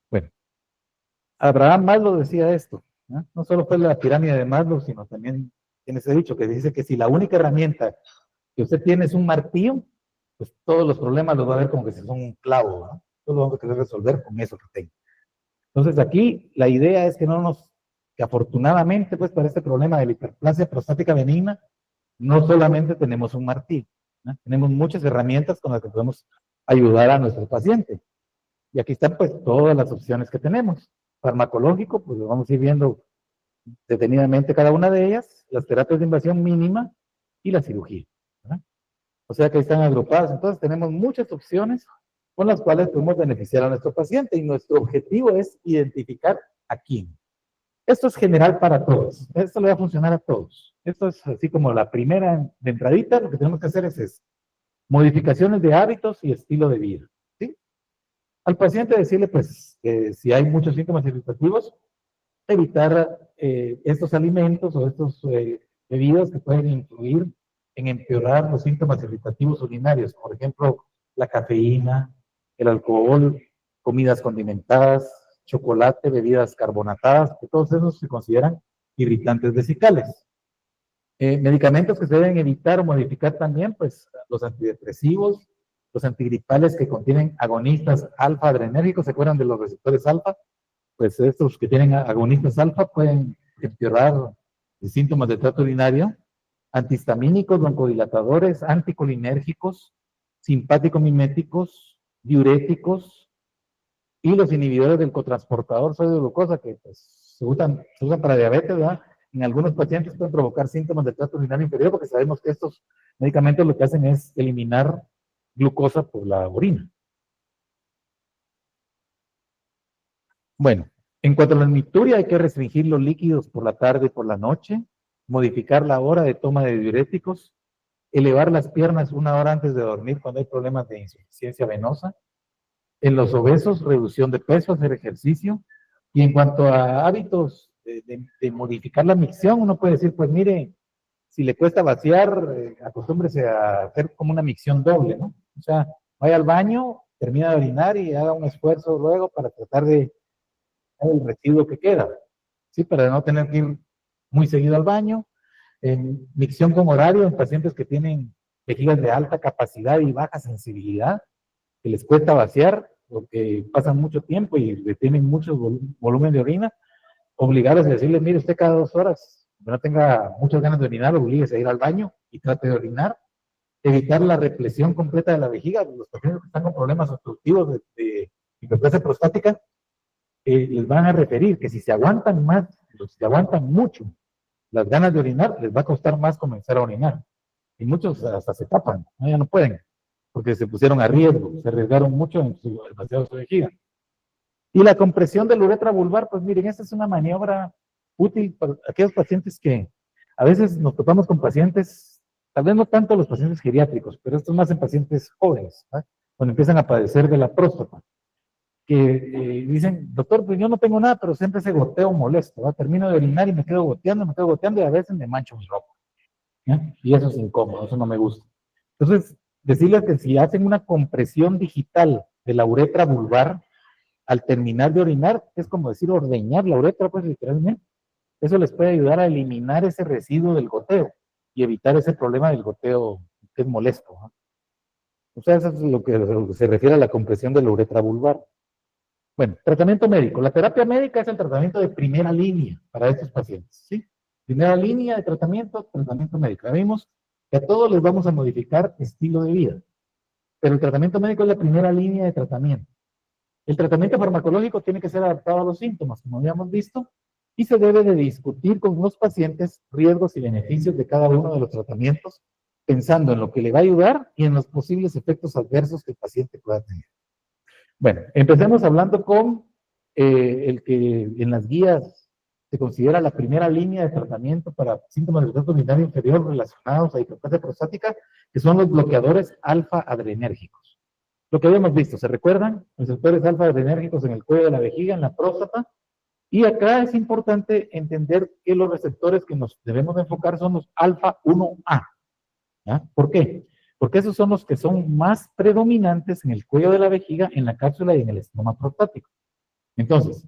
Speaker 1: Bueno, Abraham Maslow decía esto, ¿no? No solo fue la pirámide de Maslow, sino también tiene ese dicho que dice que si la única herramienta que usted tiene es un martillo, pues todos los problemas los va a ver como que si son un clavo, ¿no? Todo lo vamos a querer resolver con eso que tengo. Entonces aquí la idea es que afortunadamente pues para este problema de la hiperplasia prostática benigna, no solamente tenemos un martillo, ¿no? Tenemos muchas herramientas con las que podemos ayudar a nuestro paciente. Y aquí están pues todas las opciones que tenemos. Farmacológico, pues lo vamos a ir viendo detenidamente cada una de ellas, las terapias de invasión mínima y la cirugía, ¿verdad? O sea que ahí están agrupadas. Entonces tenemos muchas opciones con las cuales podemos beneficiar a nuestro paciente y nuestro objetivo es identificar a quién. Esto es general para todos. Esto le va a funcionar a todos. Esto es así como la primera de entradita. Lo que tenemos que hacer es modificaciones de hábitos y estilo de vida. ¿Sí? Al paciente decirle, pues, que si hay muchos síntomas irritativos, evitar estos alimentos o estos bebidas que pueden influir en empeorar los síntomas irritativos urinarios. Por ejemplo, la cafeína, el alcohol, comidas condimentadas, chocolate, bebidas carbonatadas, que todos esos se consideran irritantes vesicales. Medicamentos que se deben evitar o modificar también, pues los antidepresivos, los antigripales que contienen agonistas alfa-adrenérgicos, ¿se acuerdan de los receptores alfa? Pues estos que tienen agonistas alfa pueden empeorar síntomas de trato urinario. Antihistamínicos, broncodilatadores, anticolinérgicos, simpático-miméticos, diuréticos y los inhibidores del cotransportador sodio de glucosa que pues, se usan para diabetes, ¿verdad? En algunos pacientes pueden provocar síntomas de trato urinario inferior porque sabemos que estos medicamentos lo que hacen es eliminar glucosa por la orina. Bueno, en cuanto a la micturia, hay que restringir los líquidos por la tarde y por la noche. modificar la hora de toma de diuréticos, elevar las piernas 1 hora antes de dormir cuando hay problemas de insuficiencia venosa. En los obesos, reducción de peso, hacer ejercicio. Y en cuanto a hábitos de modificar la micción, uno puede decir, pues mire, si le cuesta vaciar, acostúmbrese a hacer como una micción doble, ¿no? O sea, vaya al baño, termina de orinar y haga un esfuerzo luego para tratar de el residuo que queda, ¿sí? Para no tener que ir muy seguido al baño. Micción con horario en pacientes que tienen vejigas de alta capacidad y baja sensibilidad, que les cuesta vaciar porque pasan mucho tiempo y retienen mucho volumen de orina, obligarles a decirles, mire, usted cada 2 horas, que no tenga muchas ganas de orinar, oblíguese a ir al baño y trate de orinar. Evitar la represión completa de la vejiga. Los pacientes que están con problemas obstructivos de hiperplasia prostática, les van a referir que si se aguantan más, si se aguantan mucho las ganas de orinar, les va a costar más comenzar a orinar. Y muchos hasta se tapan, ¿no? Ya no pueden, porque se pusieron a riesgo, se arriesgaron mucho en su vaciado de su vejiga. Y la compresión de la uretra vulvar, pues miren, esta es una maniobra útil para aquellos pacientes que a veces nos topamos con pacientes, tal vez no tanto los pacientes geriátricos, pero esto es más en pacientes jóvenes, ¿no? Cuando empiezan a padecer de la próstata, que dicen, doctor, pues yo no tengo nada, pero siempre ese goteo molesto, ¿va? Termino de orinar y me quedo goteando y a veces me mancho mi ropa, ¿ya? Y eso es incómodo, eso no me gusta. Entonces, decirles que si hacen una compresión digital de la uretra vulvar, al terminar de orinar, es como decir ordeñar la uretra, pues literalmente, eso les puede ayudar a eliminar ese residuo del goteo y evitar ese problema del goteo que es molesto, ¿no? O sea, eso es lo que se refiere a la compresión de la uretra vulvar. Bueno, tratamiento médico. La terapia médica es el tratamiento de primera línea para estos pacientes, ¿sí? Primera línea de tratamiento médico. Ya vimos que a todos les vamos a modificar estilo de vida, pero el tratamiento médico es la primera línea de tratamiento. El tratamiento farmacológico tiene que ser adaptado a los síntomas, como habíamos visto, y se debe de discutir con los pacientes riesgos y beneficios de cada uno de los tratamientos, pensando en lo que le va a ayudar y en los posibles efectos adversos que el paciente pueda tener. Bueno, empecemos hablando con el que en las guías se considera la primera línea de tratamiento para síntomas del tracto urinario inferior relacionados a hiperplasia prostática, que son los bloqueadores alfa-adrenérgicos. Lo que habíamos visto, ¿se recuerdan? Receptores alfa-adrenérgicos en el cuello de la vejiga, en la próstata. Y acá es importante entender que los receptores que nos debemos de enfocar son los alfa-1A. ¿Ya? ¿Por qué? Porque esos son los que son más predominantes en el cuello de la vejiga, en la cápsula y en el estroma prostático. Entonces,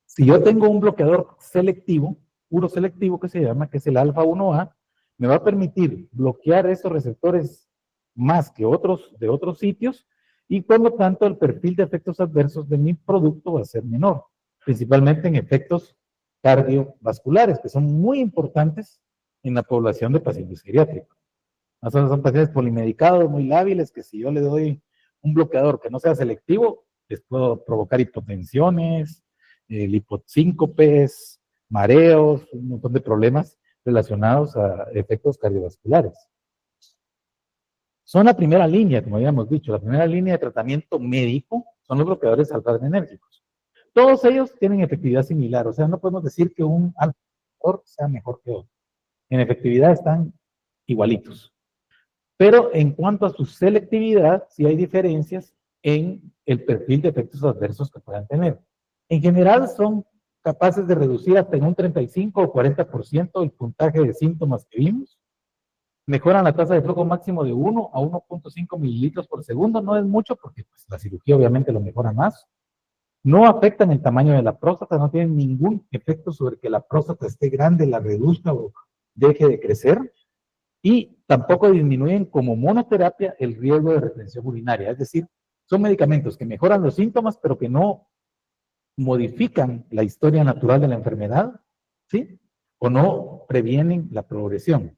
Speaker 1: si yo tengo un bloqueador selectivo, puro selectivo que se llama, que es el alfa-1A, me va a permitir bloquear esos receptores más que otros de otros sitios y por lo tanto el perfil de efectos adversos de mi producto va a ser menor, principalmente en efectos cardiovasculares, que son muy importantes en la población de pacientes geriátricos. Son pacientes polimedicados, muy lábiles, que si yo le doy un bloqueador que no sea selectivo, les puedo provocar hipotensiones, liposíncopes, mareos, un montón de problemas relacionados a efectos cardiovasculares. Son la primera línea, como habíamos dicho, la primera línea de tratamiento médico son los bloqueadores alfa-adrenérgicos. Todos ellos tienen efectividad similar, o sea, no podemos decir que un alfa sea mejor que otro. En efectividad están igualitos. Pero en cuanto a su selectividad, sí hay diferencias en el perfil de efectos adversos que puedan tener. En general son capaces de reducir hasta en un 35 o 40% el puntaje de síntomas que vimos. Mejoran la tasa de flujo máximo de 1 a 1.5 mililitros por segundo. No es mucho porque pues, la cirugía obviamente lo mejora más. No afectan el tamaño de la próstata, no tienen ningún efecto sobre que la próstata esté grande, la reduzca o deje de crecer. Y tampoco disminuyen como monoterapia el riesgo de retención urinaria. Es decir, son medicamentos que mejoran los síntomas, pero que no modifican la historia natural de la enfermedad, ¿sí? O no previenen la progresión.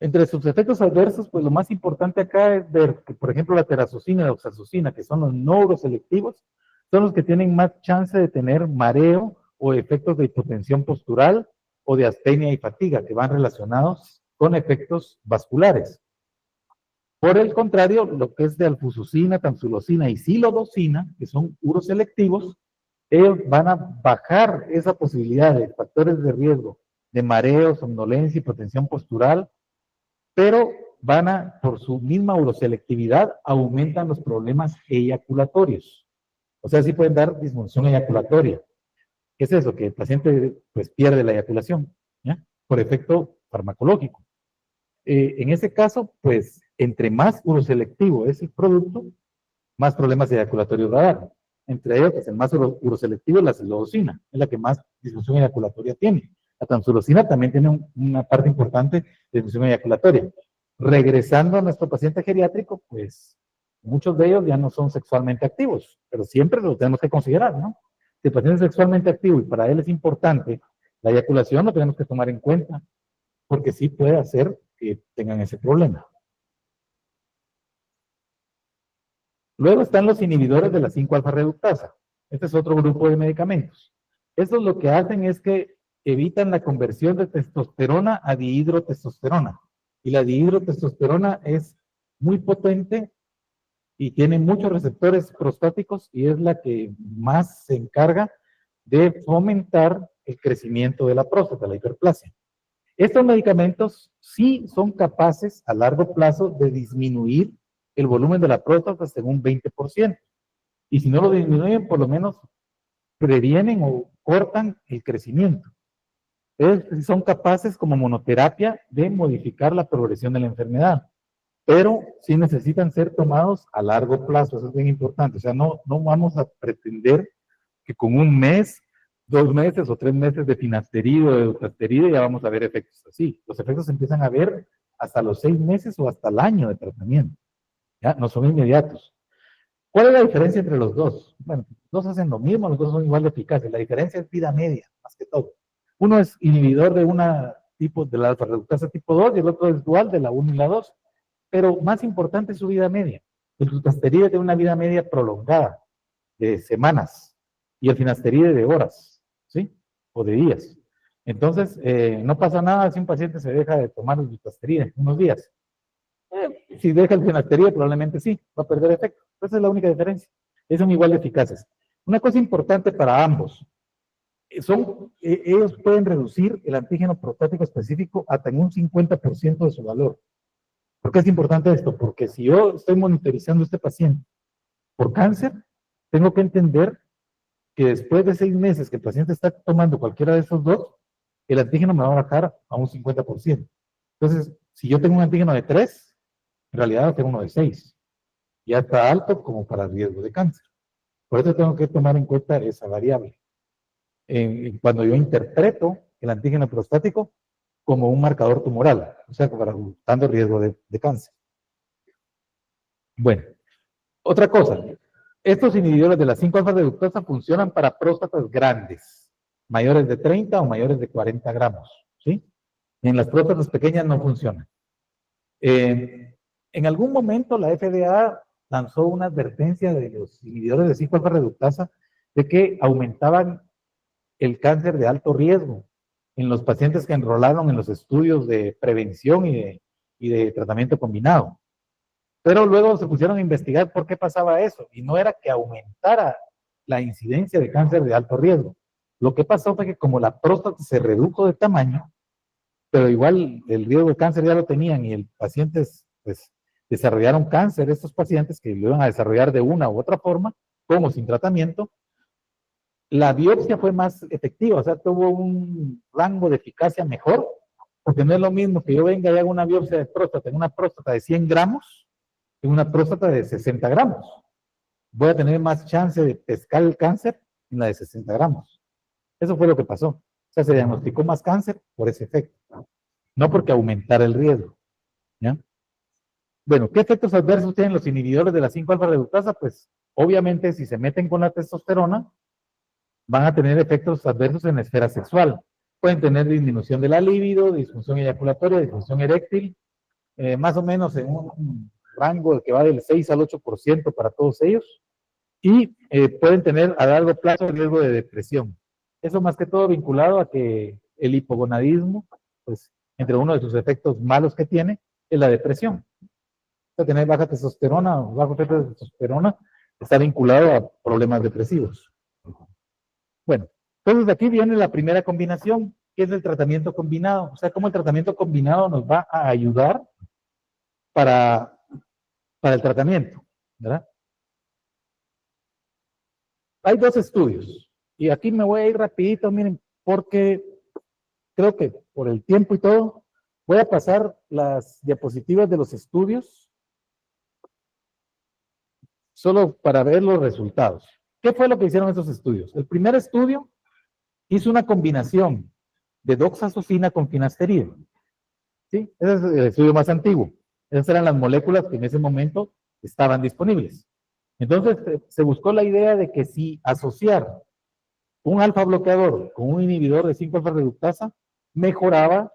Speaker 1: Entre sus efectos adversos, pues lo más importante acá es ver que, por ejemplo, la terazocina y la oxazocina, que son los neuroselectivos, son los que tienen más chance de tener mareo o efectos de hipotensión postural o de astenia y fatiga, que van relacionados con efectos vasculares. Por el contrario, lo que es de alfuzucina, tamsulosina y silodosina, que son uroselectivos, ellos van a bajar esa posibilidad de factores de riesgo de mareo, somnolencia y hipotensión postural, pero por su misma uroselectividad, aumentan los problemas eyaculatorios. O sea, sí pueden dar disfunción eyaculatoria. ¿Qué es eso? Que el paciente pues pierde la eyaculación, ¿ya? Por efecto farmacológico. En ese caso, pues, entre más uroselectivo es el producto, más problemas eyaculatorios va a dar. Entre ellos, pues, el más uroselectivo es la silodosina, es la que más disfunción eyaculatoria tiene. La tamsulosina también tiene una parte importante de disfunción eyaculatoria. Regresando a nuestro paciente geriátrico, pues, muchos de ellos ya no son sexualmente activos, pero siempre lo tenemos que considerar, ¿no? Si el paciente es sexualmente activo y para él es importante la eyaculación, lo tenemos que tomar en cuenta, porque sí puede hacer que tengan ese problema. Luego están los inhibidores de la 5-alfa reductasa. Este es otro grupo de medicamentos. Estos lo que hacen es que evitan la conversión de testosterona a dihidrotestosterona. Y la dihidrotestosterona es muy potente y tiene muchos receptores prostáticos y es la que más se encarga de fomentar el crecimiento de la próstata, la hiperplasia. Estos medicamentos sí son capaces a largo plazo de disminuir el volumen de la próstata hasta un 20%. Y si no lo disminuyen, por lo menos previenen o cortan el crecimiento. Entonces, son capaces como monoterapia de modificar la progresión de la enfermedad, pero sí necesitan ser tomados a largo plazo, eso es bien importante. O sea, no vamos a pretender que con un mes, 2 meses o 3 meses de finasterida o de dutasterida ya vamos a ver efectos así. Los efectos se empiezan a ver hasta los 6 meses o hasta el año de tratamiento. ¿Ya? No son inmediatos. ¿Cuál es la diferencia entre los dos? Bueno, los dos hacen lo mismo, los dos son igual de eficaces. La diferencia es vida media, más que todo. Uno es inhibidor de de la alfa reductasa tipo 2 y el otro es dual de la 1 y la 2. Pero más importante es su vida media. El dutasteride tiene una vida media prolongada de semanas y el finasteride de horas, ¿sí? O de días. Entonces, no pasa nada si un paciente se deja de tomar el dutasteride unos días. Si deja el finasteride, probablemente sí, va a perder efecto. Esa es la única diferencia. Son igual de eficaces. Una cosa importante para ambos, ellos pueden reducir el antígeno prostático específico hasta en un 50% de su valor. ¿Por qué es importante esto? Porque si yo estoy monitorizando a este paciente por cáncer, tengo que entender que después de 6 meses que el paciente está tomando cualquiera de esos dos, el antígeno me va a bajar a un 50%. Entonces, si yo tengo un antígeno de 3, en realidad va a ser uno de 6. Ya está alto como para riesgo de cáncer. Por eso tengo que tomar en cuenta esa variable. Cuando yo interpreto el antígeno prostático como un marcador tumoral, o sea, para dando riesgo de cáncer. Bueno, otra cosa, estos inhibidores de la 5-alfa reductasa funcionan para próstatas grandes, mayores de 30 o mayores de 40 gramos, ¿sí? En las próstatas pequeñas no funcionan. En algún momento la FDA lanzó una advertencia de los inhibidores de 5-alfa reductasa de que aumentaban el cáncer de alto riesgo en los pacientes que enrolaron en los estudios de prevención y de tratamiento combinado. Pero luego se pusieron a investigar por qué pasaba eso, y no era que aumentara la incidencia de cáncer de alto riesgo. Lo que pasó fue que como la próstata se redujo de tamaño, pero igual el riesgo de cáncer ya lo tenían y el paciente pues desarrollaron cáncer, estos pacientes que lo iban a desarrollar de una u otra forma, como sin tratamiento, la biopsia fue más efectiva, o sea, tuvo un rango de eficacia mejor, porque no es lo mismo que yo venga y haga una biopsia de próstata en una próstata de 100 gramos que una próstata de 60 gramos. Voy a tener más chance de pescar el cáncer en la de 60 gramos. Eso fue lo que pasó. O sea, se diagnosticó más cáncer por ese efecto, no porque aumentara el riesgo. ¿Ya? Bueno, ¿qué efectos adversos tienen los inhibidores de la 5-alfa reductasa? Pues, obviamente, si se meten con la testosterona, van a tener efectos adversos en la esfera sexual. Pueden tener disminución de la libido, disfunción eyaculatoria, disfunción eréctil, más o menos en un rango que va del 6 al 8% para todos ellos, y pueden tener a largo plazo riesgo de depresión. Eso más que todo vinculado a que el hipogonadismo, pues entre uno de sus efectos malos que tiene, es la depresión. O sea, tener baja testosterona o bajo efecto de testosterona está vinculado a problemas depresivos. Bueno, entonces aquí viene la primera combinación, que es el tratamiento combinado. O sea, cómo el tratamiento combinado nos va a ayudar para el tratamiento, ¿verdad? Hay dos estudios, y aquí me voy a ir rapidito, miren, porque creo que por el tiempo y todo, voy a pasar las diapositivas de los estudios, solo para ver los resultados. ¿Qué fue lo que hicieron esos estudios? El primer estudio hizo una combinación de doxazosina con finasterida. ¿Sí? Ese es el estudio más antiguo. Esas eran las moléculas que en ese momento estaban disponibles. Entonces, se buscó la idea de que si asociar un alfa bloqueador con un inhibidor de 5-alfa reductasa mejoraba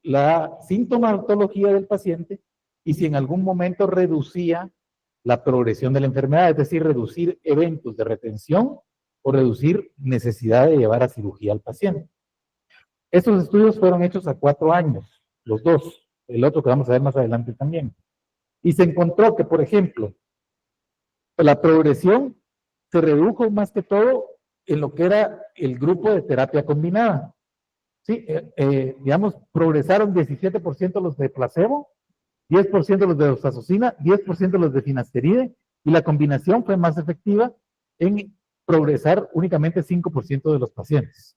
Speaker 1: la sintomatología del paciente y si en algún momento reducía la progresión de la enfermedad, es decir, reducir eventos de retención o reducir necesidad de llevar a cirugía al paciente. Estos estudios fueron hechos a 4 años, los dos, el otro que vamos a ver más adelante también. Y se encontró que, por ejemplo, la progresión se redujo más que todo en lo que era el grupo de terapia combinada. Sí, digamos, progresaron 17% los de placebo, 10% los de doxazosina, 10% los de finasteride, y la combinación fue más efectiva en progresar únicamente 5% de los pacientes.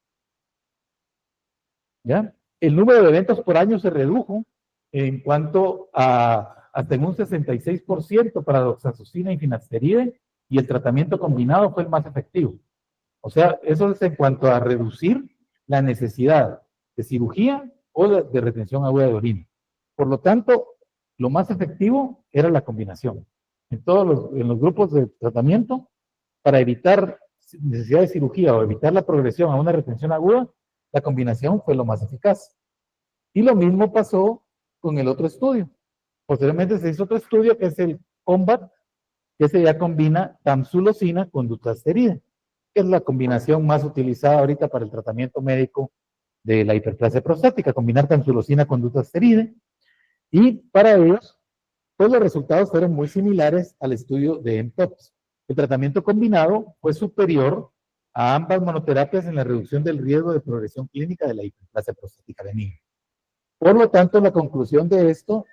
Speaker 1: ¿Ya? El número de eventos por año se redujo en cuanto a hasta en un 66% para doxazosina y finasteride, y el tratamiento combinado fue el más efectivo. O sea, eso es en cuanto a reducir la necesidad de cirugía o de retención aguda de orina. Por lo tanto, lo más efectivo era la combinación. En los grupos de tratamiento, para evitar necesidad de cirugía o evitar la progresión a una retención aguda, la combinación fue lo más eficaz. Y lo mismo pasó con el otro estudio. Posteriormente se hizo otro estudio que es el COMBAT, que se ya combina tamsulosina con dutasterida, que es la combinación más utilizada ahorita para el tratamiento médico de la hiperplasia prostática, combinar tamsulosina con dutasteride. Y para ellos, pues los resultados fueron muy similares al estudio de MTOPS. El tratamiento combinado fue superior a ambas monoterapias en la reducción del riesgo de progresión clínica de la hiperplasia prostática benigna. Por lo tanto, la conclusión de esto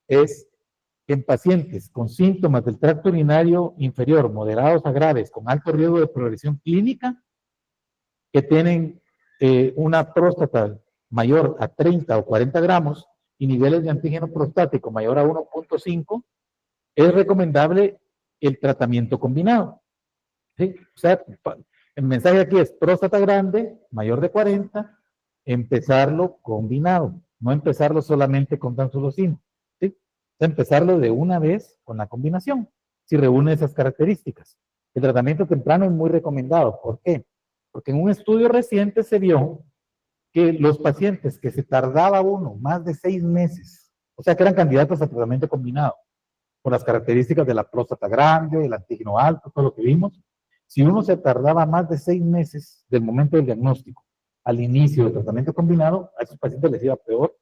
Speaker 1: es que en pacientes con síntomas del tracto urinario inferior moderados a graves con alto riesgo de progresión clínica, que tienen una próstata mayor a 30 o 40 gramos y niveles de antígeno prostático mayor a 1.5, es recomendable el tratamiento combinado. ¿Sí? O sea, el mensaje aquí es próstata grande, mayor de 40, empezarlo combinado, no empezarlo solamente con tamsulosina. ¿Sí? O sea, empezarlo de una vez con la combinación, si reúne esas características. El tratamiento temprano es muy recomendado. ¿Por qué? Porque en un estudio reciente se vio que los pacientes que se tardaba uno más de 6 meses, o sea que eran candidatos a tratamiento combinado, por las características de la próstata grande, el antígeno alto, todo lo que vimos, si uno se tardaba más de 6 meses del momento del diagnóstico al inicio del tratamiento combinado, a esos pacientes les iba peor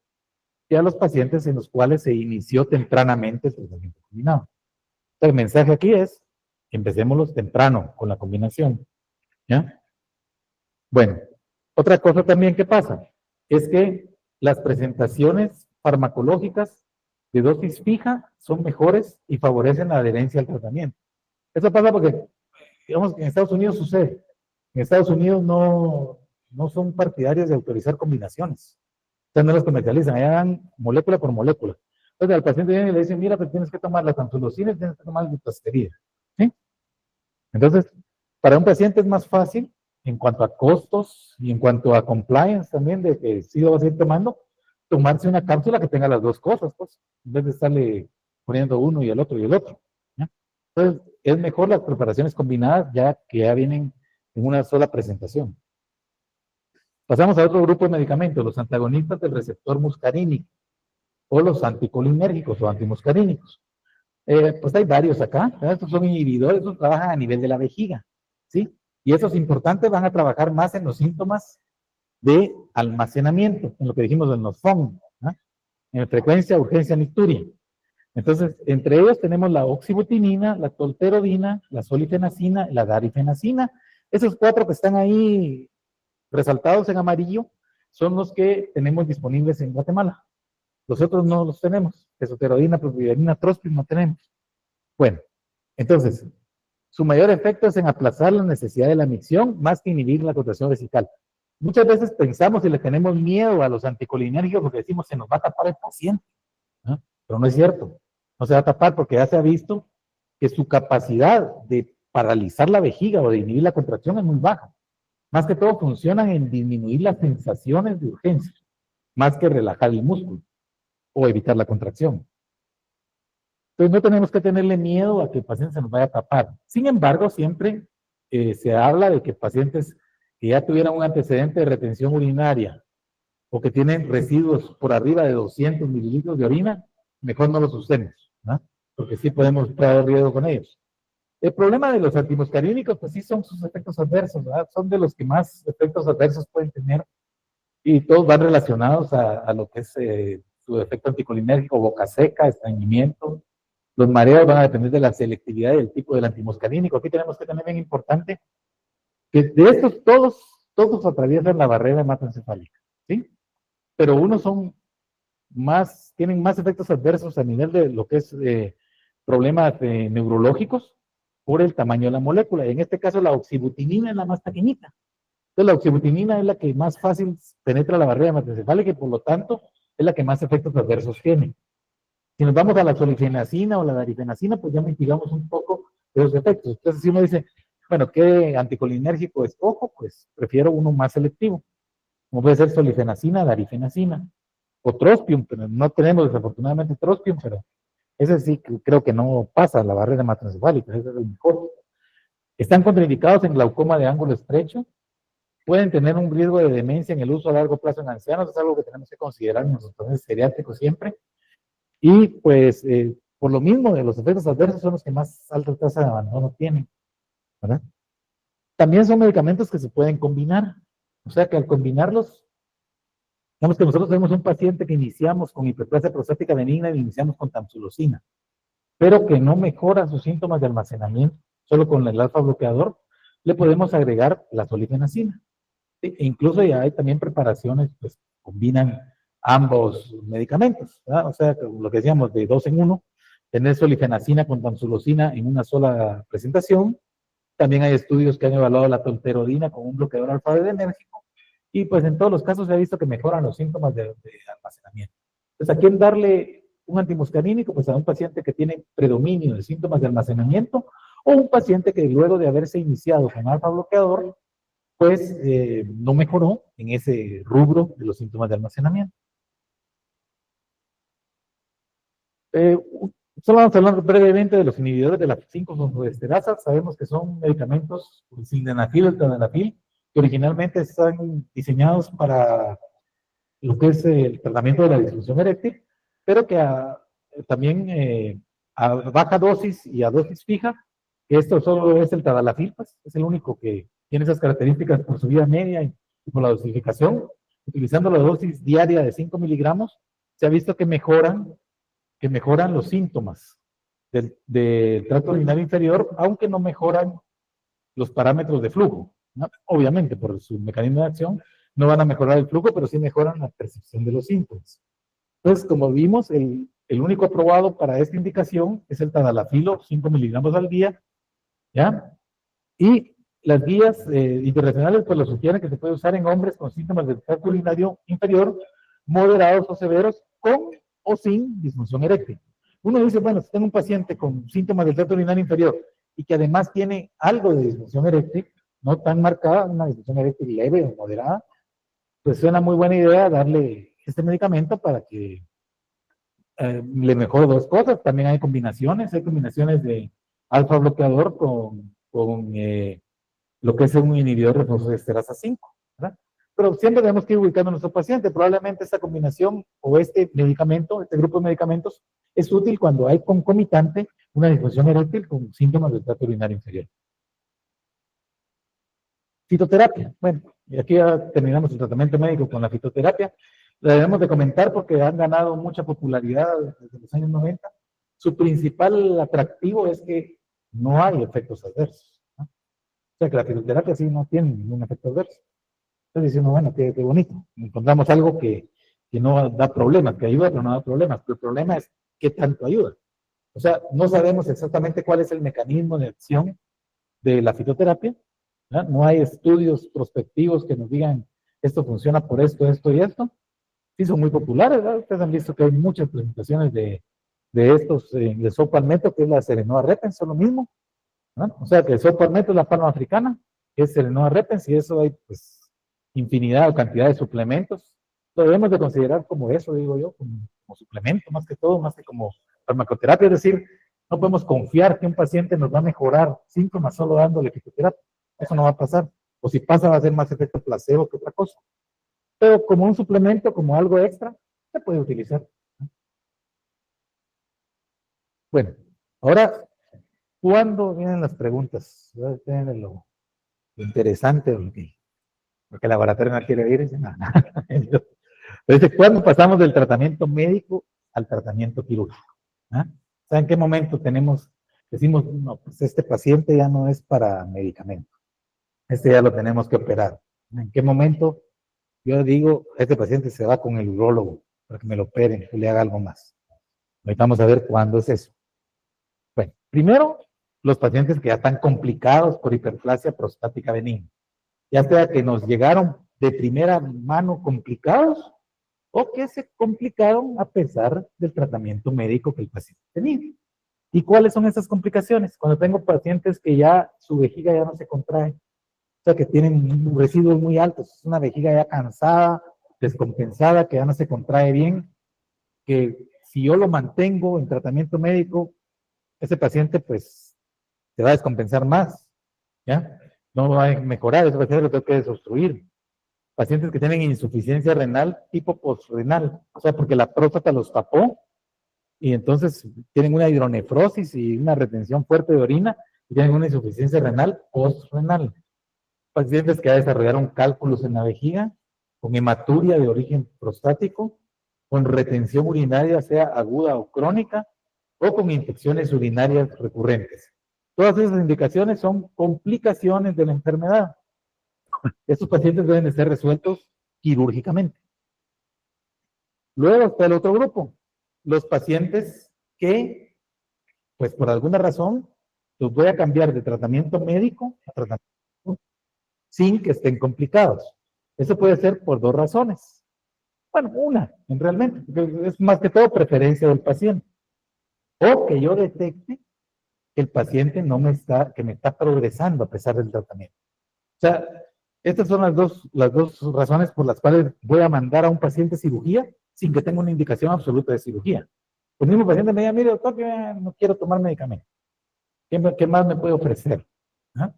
Speaker 1: que a los pacientes en los cuales se inició tempranamente el tratamiento combinado. Entonces, el mensaje aquí es, empecémoslos temprano con la combinación. ¿Ya? Bueno, otra cosa también que pasa es que las presentaciones farmacológicas de dosis fija son mejores y favorecen la adherencia al tratamiento. Eso pasa porque, digamos, que en Estados Unidos sucede. En Estados Unidos no son partidarios de autorizar combinaciones. O sea, no las comercializan, allá dan molécula por molécula. Entonces al paciente viene y le dicen, mira, pues tienes que tomar la tamsulosina y tienes que tomar la dutasterida. ¿Sí? Entonces, para un paciente es más fácil en cuanto a costos y en cuanto a compliance también, de que sí lo vas a ir tomando, tomarse una cápsula que tenga las dos cosas, pues, en vez de estarle poniendo uno y el otro y el otro. ¿Ya? Entonces, es mejor las preparaciones combinadas ya que ya vienen en una sola presentación. Pasamos a otro grupo de medicamentos, los antagonistas del receptor muscarínico o los anticolinérgicos o antimuscarínicos. Pues hay varios acá, ¿verdad? Estos son inhibidores, estos trabajan a nivel de la vejiga, ¿sí? Y esos importantes van a trabajar más en los síntomas de almacenamiento, en lo que dijimos en los FON, ¿no? En frecuencia, urgencia, nicturia. Entonces, entre ellos tenemos la oxibutinina, la tolterodina, la solifenacina, la darifenacina, Esos 4 que están ahí resaltados en amarillo son los que tenemos disponibles en Guatemala. Los otros no los tenemos. Esoterodina, propiodina, trospium no tenemos. Bueno, entonces, su mayor efecto es en aplazar la necesidad de la micción más que inhibir la contracción vesical. Muchas veces pensamos y le tenemos miedo a los anticolinérgicos porque decimos se nos va a tapar el paciente, ¿no? Pero no es cierto. No se va a tapar porque ya se ha visto que su capacidad de paralizar la vejiga o de inhibir la contracción es muy baja. Más que todo funcionan en disminuir las sensaciones de urgencia, más que relajar el músculo o evitar la contracción. Entonces no tenemos que tenerle miedo a que el paciente se nos vaya a tapar. Sin embargo, siempre se habla de que pacientes que ya tuvieran un antecedente de retención urinaria o que tienen residuos por arriba de 200 mililitros de orina, mejor no los usemos, ¿no? Porque sí podemos traer riesgo con ellos. El problema de los antimuscarínicos, pues sí son sus efectos adversos, ¿verdad? Son de los que más efectos adversos pueden tener y todos van relacionados a lo que es su efecto anticolinérgico, boca seca, estreñimiento. Los mareos van a depender de la selectividad y del tipo del antimuscarínico. Aquí tenemos que tener bien importante que de estos todos atraviesan la barrera hematoencefálica, ¿sí? Pero unos son más, tienen más efectos adversos a nivel de lo que es problemas neurológicos por el tamaño de la molécula. En este caso, la oxibutinina es la más pequeñita. Entonces, la oxibutinina es la que más fácil penetra la barrera hematoencefálica y por lo tanto es la que más efectos adversos tiene. Si nos vamos a la solifenacina o la darifenacina, pues ya mitigamos un poco esos efectos. Entonces, si uno dice, bueno, ¿qué anticolinérgico escojo? Pues prefiero uno más selectivo, como puede ser solifenacina, darifenacina, o trospium, pero no tenemos desafortunadamente trospium, pero ese sí creo que no pasa la barrera hematoencefálica, ese es el mejor. Están contraindicados en glaucoma de ángulo estrecho, pueden tener un riesgo de demencia en el uso a largo plazo en ancianos, es algo que tenemos que considerar en los pacientes geriátricos siempre. Y pues, por lo mismo, de los efectos adversos son los que más alta tasa de abandono tienen, ¿verdad? También son medicamentos que se pueden combinar, o sea que al combinarlos, digamos que nosotros tenemos un paciente que iniciamos con hiperplasia prostática benigna y iniciamos con tamsulosina, pero que no mejora sus síntomas de almacenamiento, solo con el alfa bloqueador, le podemos agregar la solifenacina. ¿Sí? E incluso ya hay también preparaciones, pues combinan ambos medicamentos, ¿verdad? O sea, lo que decíamos de 2 en 1, tener solifenacina con tamsulosina en una sola presentación. También hay estudios que han evaluado la tolterodina con un bloqueador alfa-adrenérgico y pues en todos los casos se ha visto que mejoran los síntomas de almacenamiento. Entonces, ¿a quién darle un antimuscarínico? Pues a un paciente que tiene predominio de síntomas de almacenamiento o un paciente que luego de haberse iniciado con alfa bloqueador pues no mejoró en ese rubro de los síntomas de almacenamiento. Solo vamos a hablar brevemente de los inhibidores de la 5-fosfodiesterasa. Sabemos que son medicamentos, el sildenafil, el tadalafil, que originalmente están diseñados para lo que es el tratamiento de la disfunción eréctil, pero que también a baja dosis y a dosis fija, que esto solo es el tadalafil, pues es el único que tiene esas características por su vida media y por la dosificación. Utilizando la dosis diaria de 5 miligramos, se ha visto que mejoran los síntomas del tracto urinario inferior, aunque no mejoran los parámetros de flujo, ¿no? Obviamente, por su mecanismo de acción, no van a mejorar el flujo, pero sí mejoran la percepción de los síntomas. Entonces, como vimos, el único aprobado para esta indicación es el tadalafilo, 5 miligramos al día, ¿ya? Y las guías internacionales pues lo sugieren que se puede usar en hombres con síntomas del tracto urinario inferior moderados o severos con o sin disfunción eréctil. Uno dice, bueno, si tengo un paciente con síntomas del tracto urinario inferior y que además tiene algo de disfunción eréctil, no tan marcada, una disfunción eréctil leve o moderada, pues suena muy buena idea darle este medicamento para que le mejore dos cosas. También hay combinaciones de alfa bloqueador con lo que es un inhibidor de fosfodiesterasa 5, ¿verdad? Pero siempre tenemos que ir ubicando a nuestro paciente. Probablemente esta combinación o este medicamento, este grupo de medicamentos, es útil cuando hay concomitante una disfunción eréctil con síntomas del tracto urinario inferior. Fitoterapia. Bueno, y aquí ya terminamos el tratamiento médico con la fitoterapia. La debemos de comentar porque han ganado mucha popularidad desde los años 90. Su principal atractivo es que no hay efectos adversos, ¿no? sea que la fisioterapia sí no tiene ningún efecto adverso. Entonces dice uno, bueno, qué bonito. Encontramos algo que no da problemas, que ayuda, pero no da problemas. Pero el problema es qué tanto ayuda. O sea, no sabemos exactamente cuál es el mecanismo de acción de la fitoterapia. ¿No? No hay estudios prospectivos que nos digan esto funciona por esto, esto y esto. Sí son muy populares, ¿verdad? Ustedes han visto que hay muchas presentaciones de estos, de Sopalmeto, que es la Serenoa repens, son lo mismo. ¿No? O sea, que el Sopalmeto es la palma africana, que es Serenoa repens, y eso hay pues infinidad o cantidad de suplementos. Lo debemos de considerar como eso, digo yo, como suplemento más que todo, más que como farmacoterapia, es decir, no podemos confiar que un paciente nos va a mejorar síntomas solo dándole fitoterapia. Eso no va a pasar. O si pasa, va a ser más efecto placebo que otra cosa. Pero como un suplemento, como algo extra, se puede utilizar. Bueno, ahora, ¿cuándo vienen las preguntas? Vienen lo interesante, porque el laboratorio no quiere ir. No, no. Entonces, ¿cuándo pasamos del tratamiento médico al tratamiento quirúrgico? ¿Ah? O sea, ¿en qué momento decimos, no, pues este paciente ya no es para medicamento, este ya lo tenemos que operar? ¿En qué momento yo digo, este paciente se va con el urólogo para que me lo operen, que le haga algo más? Ahorita vamos a ver cuándo es eso. Bueno, primero, los pacientes que ya están complicados por hiperplasia prostática benigna, ya sea que nos llegaron de primera mano complicados o que se complicaron a pesar del tratamiento médico que el paciente tenía. ¿Y cuáles son esas complicaciones? Cuando tengo pacientes que ya su vejiga ya no se contrae, o sea, que tienen residuos muy altos, es una vejiga ya cansada, descompensada, que ya no se contrae bien, que si yo lo mantengo en tratamiento médico, ese paciente pues se va a descompensar más, ¿ya? No va a mejorar, ese paciente lo tengo que desobstruir. Pacientes que tienen insuficiencia renal tipo postrenal, o sea, porque la próstata los tapó y entonces tienen una hidronefrosis y una retención fuerte de orina y tienen una insuficiencia renal postrenal. Pacientes que ya desarrollaron cálculos en la vejiga, con hematuria de origen prostático, con retención urinaria, sea aguda o crónica, o con infecciones urinarias recurrentes. Todas esas indicaciones son complicaciones de la enfermedad. Estos pacientes deben de ser resueltos quirúrgicamente. Luego está el otro grupo, los pacientes que, pues por alguna razón, los voy a cambiar de tratamiento médico a tratamiento sin que estén complicados. Eso puede ser por dos razones. Bueno, una, en realmente, es más que todo preferencia del paciente. O que yo detecte que el paciente no me está, que me está progresando a pesar del tratamiento. O sea, estas son las dos razones por las cuales voy a mandar a un paciente cirugía sin que tenga una indicación absoluta de cirugía. El mismo paciente me diga, mire, doctor, yo no quiero tomar medicamento. ¿Qué más me puede ofrecer? ¿Ah?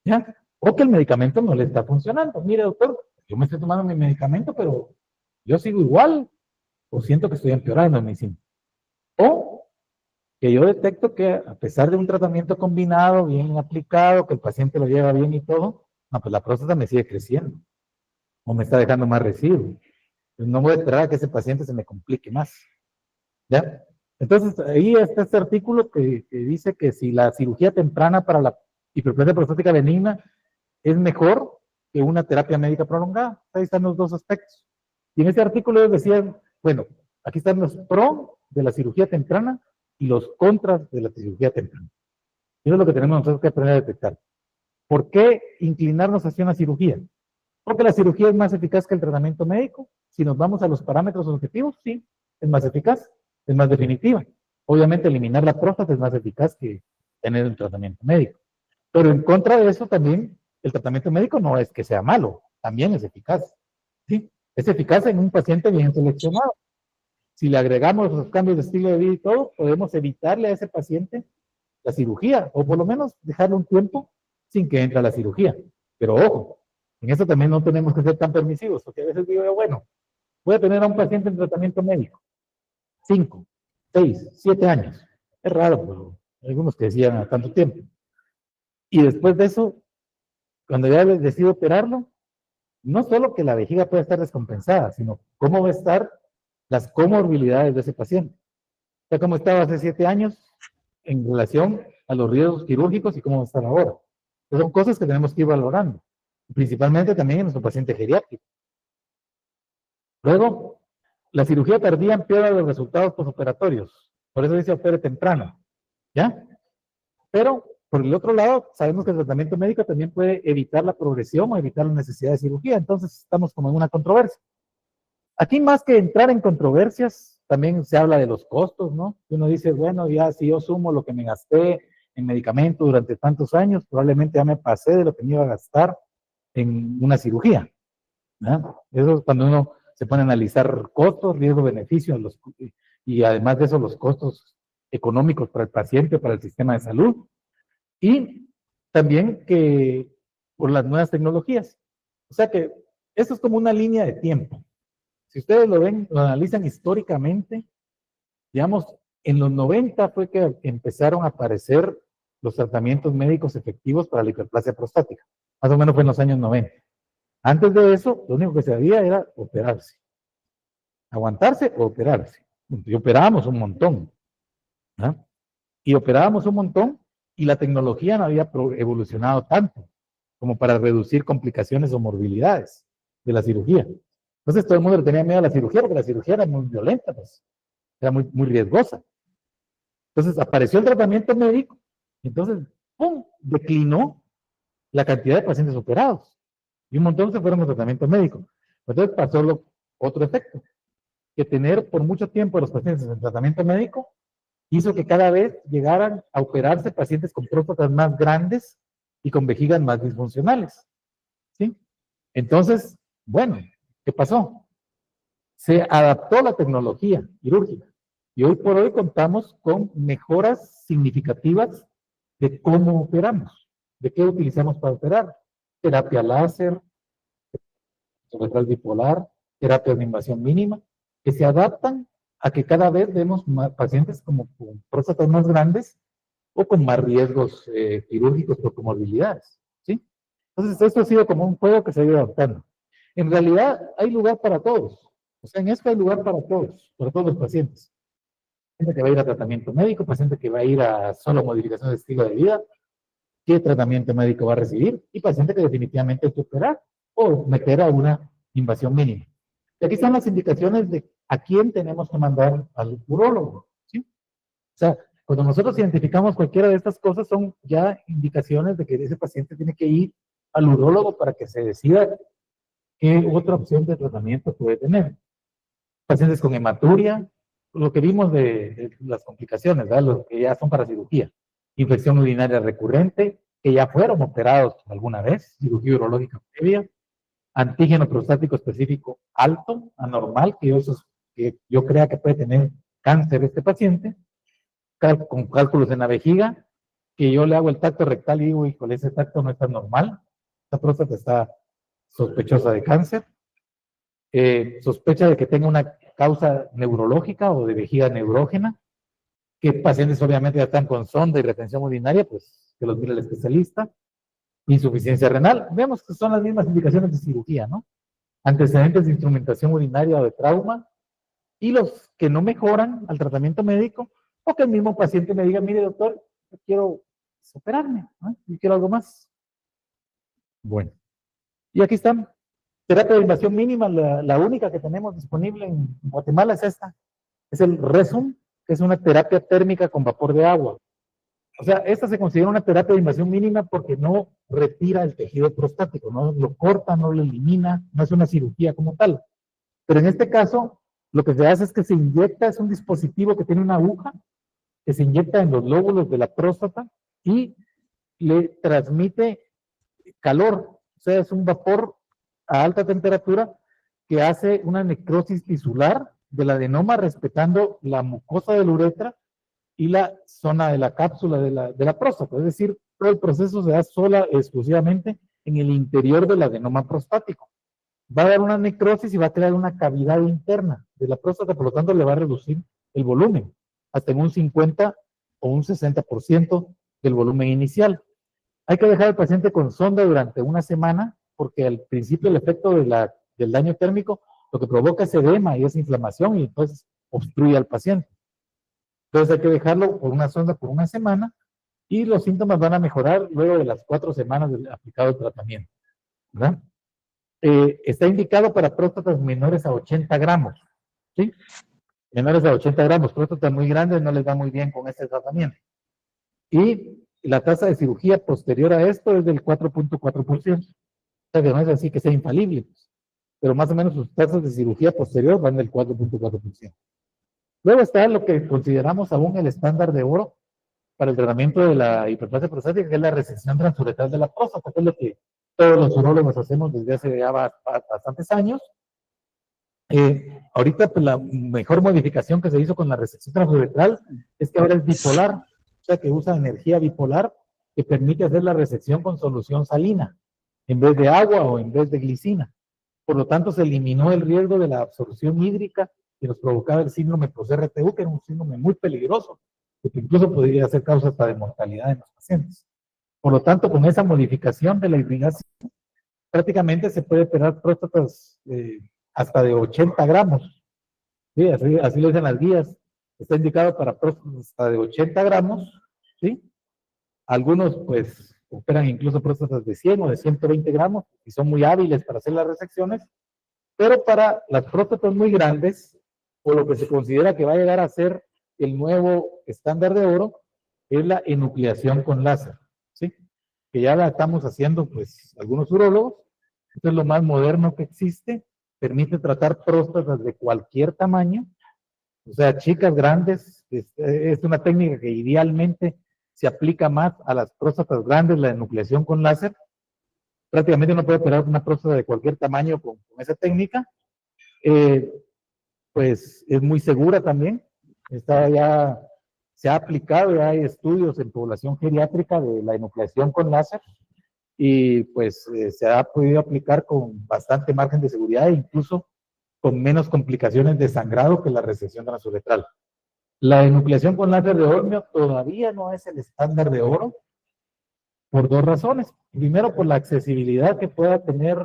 Speaker 1: ¿Ya? O que el medicamento no le está funcionando. Mire, doctor, yo me estoy tomando mi medicamento, pero yo sigo igual o siento que estoy empeorando en medicina. O que yo detecto que a pesar de un tratamiento combinado, bien aplicado, que el paciente lo lleva bien y todo, no, pues la próstata me sigue creciendo o me está dejando más residuos. Pues no voy a esperar a que ese paciente se me complique más. ¿Ya? Entonces, ahí está este artículo que dice que si la cirugía temprana para la hiperplasia prostática benigna es mejor que una terapia médica prolongada. Ahí están los dos aspectos. Y en ese artículo ellos decían, bueno, aquí están los pros de la cirugía temprana y los contras de la cirugía temprana. Eso es lo que tenemos nosotros que aprender a detectar. ¿Por qué inclinarnos hacia una cirugía? Porque la cirugía es más eficaz que el tratamiento médico. Si nos vamos a los parámetros objetivos, sí, es más eficaz, es más definitiva. Obviamente eliminar la próstata es más eficaz que tener el tratamiento médico. Pero en contra de eso también, el tratamiento médico no es que sea malo, también es eficaz. ¿Sí? Es eficaz en un paciente bien seleccionado. Si le agregamos los cambios de estilo de vida y todo, podemos evitarle a ese paciente la cirugía, o por lo menos dejarle un tiempo sin que entre a la cirugía. Pero ojo, en eso también no tenemos que ser tan permisivos, porque a veces digo yo, bueno, voy a tener a un paciente en tratamiento médico, 5, 6, 7 años. Es raro, pero hay algunos que decían a tanto tiempo. Y después de eso, cuando ya decido operarlo, no solo que la vejiga puede estar descompensada, sino cómo va a estar las comorbilidades de ese paciente. O sea, cómo estaba hace 7 años en relación a los riesgos quirúrgicos y cómo va a estar ahora. Entonces, son cosas que tenemos que ir valorando, principalmente también en nuestro paciente geriátrico. Luego, la cirugía tardía empeora los resultados postoperatorios. Por eso dice opere temprano, ¿ya? Pero, por el otro lado, sabemos que el tratamiento médico también puede evitar la progresión o evitar la necesidad de cirugía. Entonces, estamos como en una controversia. Aquí, más que entrar en controversias, también se habla de los costos, ¿no? Uno dice, bueno, ya si yo sumo lo que me gasté en medicamentos durante tantos años, probablemente ya me pasé de lo que me iba a gastar en una cirugía, ¿no? Eso es cuando uno se pone a analizar costos, riesgo, beneficios, y además de eso los costos económicos para el paciente, para el sistema de salud, y también que por las nuevas tecnologías. O sea que esto es como una línea de tiempo. Si ustedes lo ven, lo analizan históricamente, digamos, en los 90 fue que empezaron a aparecer los tratamientos médicos efectivos para la hiperplasia prostática. Más o menos fue en los años 90. Antes de eso, lo único que se hacía era operarse. Aguantarse o operarse. Y operábamos un montón. ¿No? Y operábamos un montón y la tecnología no había evolucionado tanto como para reducir complicaciones o morbilidades de la cirugía. Entonces todo el mundo le tenía miedo a la cirugía porque la cirugía era muy violenta, pues. Era muy, muy riesgosa. Entonces apareció el tratamiento médico, entonces, ¡pum!, declinó la cantidad de pacientes operados. Y un montón se fueron al tratamiento médico. Entonces pasó otro efecto, que tener por mucho tiempo a los pacientes en tratamiento médico hizo que cada vez llegaran a operarse pacientes con próstatas más grandes y con vejigas más disfuncionales. ¿Sí? Entonces, bueno, ¿qué pasó? Se adaptó la tecnología quirúrgica y hoy por hoy contamos con mejoras significativas de cómo operamos, de qué utilizamos para operar. Terapia láser, cerebral bipolar, terapias de invasión mínima, que se adaptan a que cada vez vemos más pacientes como con próstatas más grandes o con más riesgos quirúrgicos por comorbilidades, ¿sí? Entonces, esto ha sido como un juego que se ha ido adaptando. En realidad, hay lugar para todos. O sea, en esto hay lugar para todos los pacientes. Paciente que va a ir a tratamiento médico, paciente que va a ir a solo modificación de estilo de vida, qué tratamiento médico va a recibir, y paciente que definitivamente hay que operar o meter a una invasión mínima. Y aquí están las indicaciones de a quién tenemos que mandar al urólogo, ¿sí? O sea, cuando nosotros identificamos cualquiera de estas cosas, son ya indicaciones de que ese paciente tiene que ir al urólogo para que se decida qué otra opción de tratamiento puede tener. Pacientes con hematuria, lo que vimos de las complicaciones, ¿verdad? Los que ya son para cirugía. Infección urinaria recurrente, que ya fueron operados alguna vez, cirugía urológica previa, antígeno prostático específico alto, anormal, que yo crea que puede tener cáncer este paciente, con cálculos en la vejiga, que yo le hago el tacto rectal y digo, híjole, ese tacto no está normal, esta próstata está sospechosa de cáncer, sospecha de que tenga una causa neurológica o de vejiga neurógena, que pacientes obviamente ya están con sonda y retención urinaria, pues que los mire el especialista, insuficiencia renal, vemos que son las mismas indicaciones de cirugía, ¿no? Antecedentes de instrumentación urinaria o de trauma, y los que no mejoran al tratamiento médico, o que el mismo paciente me diga, mire doctor, yo quiero operarme, ¿no? Yo quiero algo más. Bueno, y aquí están. Terapia de invasión mínima, la única que tenemos disponible en Guatemala es esta. Es el Resum, que es una terapia térmica con vapor de agua. O sea, esta se considera una terapia de invasión mínima porque no retira el tejido prostático, no lo corta, no lo elimina, no es una cirugía como tal. Pero en este caso, lo que se hace es que se inyecta, es un dispositivo que tiene una aguja, que se inyecta en los lóbulos de la próstata y le transmite calor. O sea, es un vapor a alta temperatura que hace una necrosis tisular del adenoma respetando la mucosa de la uretra y la zona de la cápsula de la próstata. Es decir, todo el proceso se da sola, exclusivamente en el interior del adenoma prostático. Va a dar una necrosis y va a crear una cavidad interna de la próstata, por lo tanto le va a reducir el volumen hasta en un 50 o un 60% del volumen inicial. Hay que dejar al paciente con sonda durante una semana porque al principio el efecto del daño térmico lo que provoca es edema y es inflamación y entonces obstruye al paciente. Entonces hay que dejarlo por una sonda por una semana y los síntomas van a mejorar luego de las 4 semanas de aplicado el tratamiento, ¿verdad? Está indicado para próstatas menores a 80 gramos, ¿sí? Menores a 80 gramos, próstatas muy grandes no les va muy bien con este tratamiento. Y la tasa de cirugía posterior a esto es del 4.4%. O sea, que no es así que sea infalible, pero más o menos sus tasas de cirugía posterior van del 4.4%. Luego está lo que consideramos aún el estándar de oro para el tratamiento de la hiperplasia prostática, que es la resección transuretral de la próstata, que es lo que todos los urólogos hacemos desde hace ya bastantes años. Ahorita pues, la mejor modificación que se hizo con la resección transuretral es que ahora es bipolar, o sea que usa energía bipolar que permite hacer la resección con solución salina, en vez de agua o en vez de glicina. Por lo tanto, se eliminó el riesgo de la absorción hídrica que nos provocaba el síndrome post-RTU, que era un síndrome muy peligroso, que incluso podría ser causa hasta de mortalidad en los pacientes. Por lo tanto, con esa modificación de la irrigación, prácticamente se puede operar próstatas hasta de 80 gramos. ¿Sí? Así lo dicen las guías. Está indicado para próstatas hasta de 80 gramos. ¿Sí? Algunos, pues, operan incluso próstatas de 100 o de 120 gramos y son muy hábiles para hacer las resecciones. Pero para las próstatas muy grandes, o lo que se considera que va a llegar a ser el nuevo estándar de oro, es la enucleación con láser, ¿sí? Que ya la estamos haciendo, pues, algunos urólogos. Esto es lo más moderno que existe. Permite tratar próstatas de cualquier tamaño, o sea, chicas, grandes. Es una técnica que idealmente se aplica más a las próstatas grandes, la enucleación con láser. Prácticamente uno puede operar una próstata de cualquier tamaño con esa técnica. Pues es muy segura también. Se ha aplicado, ya hay estudios en población geriátrica de la enucleación con láser y pues se ha podido aplicar con bastante margen de seguridad e incluso con menos complicaciones de sangrado que la resección transuretral. La enucleación con láser de Olmio todavía no es el estándar de oro por 2 razones. Primero, por la accesibilidad que pueda tener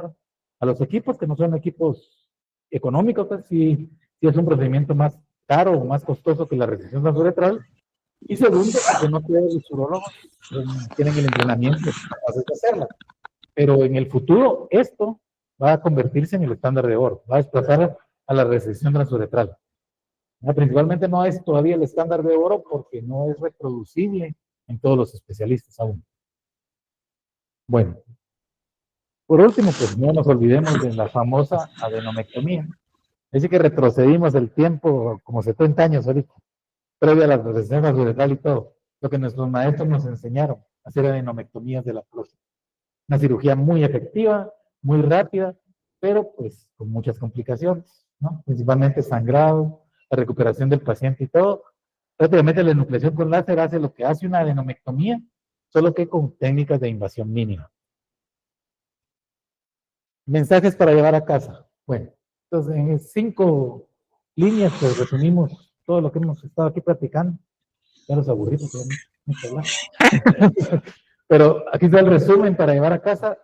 Speaker 1: a los equipos, que no son equipos económicos, pues sí es un procedimiento más caro o más costoso que la resección transuretral. Y segundo, que no todos los urólogos tienen el entrenamiento para hacerla. Pero en el futuro, esto va a convertirse en el estándar de oro, va a desplazar a la resección transuretral. Principalmente no es todavía el estándar de oro porque no es reproducible en todos los especialistas aún. Bueno, por último, pues no nos olvidemos de la famosa adenomectomía. Dice que retrocedimos el tiempo como 70 años ahorita, previo a la resección transuretral y todo. Lo que nuestros maestros nos enseñaron, hacer adenomectomías de la próstata. Una cirugía muy efectiva, muy rápida, pero pues con muchas complicaciones, ¿no? Principalmente sangrado, la recuperación del paciente y todo. Prácticamente la enucleación con láser hace lo que hace una adenomectomía, solo que con técnicas de invasión mínima. Mensajes para llevar a casa. Bueno, entonces en 5 líneas pues resumimos todo lo que hemos estado aquí platicando. Ya los aburrimos, pero aquí está el resumen para llevar a casa.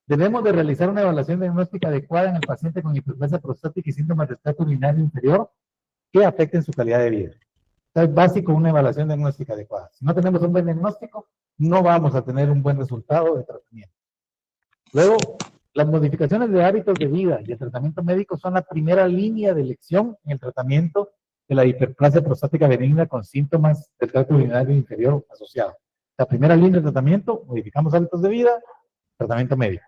Speaker 1: Debemos de realizar una evaluación diagnóstica adecuada en el paciente con hiperplasia prostática y síntomas de tracto urinario inferior que afecten su calidad de vida. Es básico una evaluación diagnóstica adecuada. Si no tenemos un buen diagnóstico, no vamos a tener un buen resultado de tratamiento. Luego, las modificaciones de hábitos de vida y el tratamiento médico son la primera línea de elección en el tratamiento de la hiperplasia prostática benigna con síntomas del tracto urinario inferior asociado. La primera línea de tratamiento, modificamos hábitos de vida, tratamiento médico.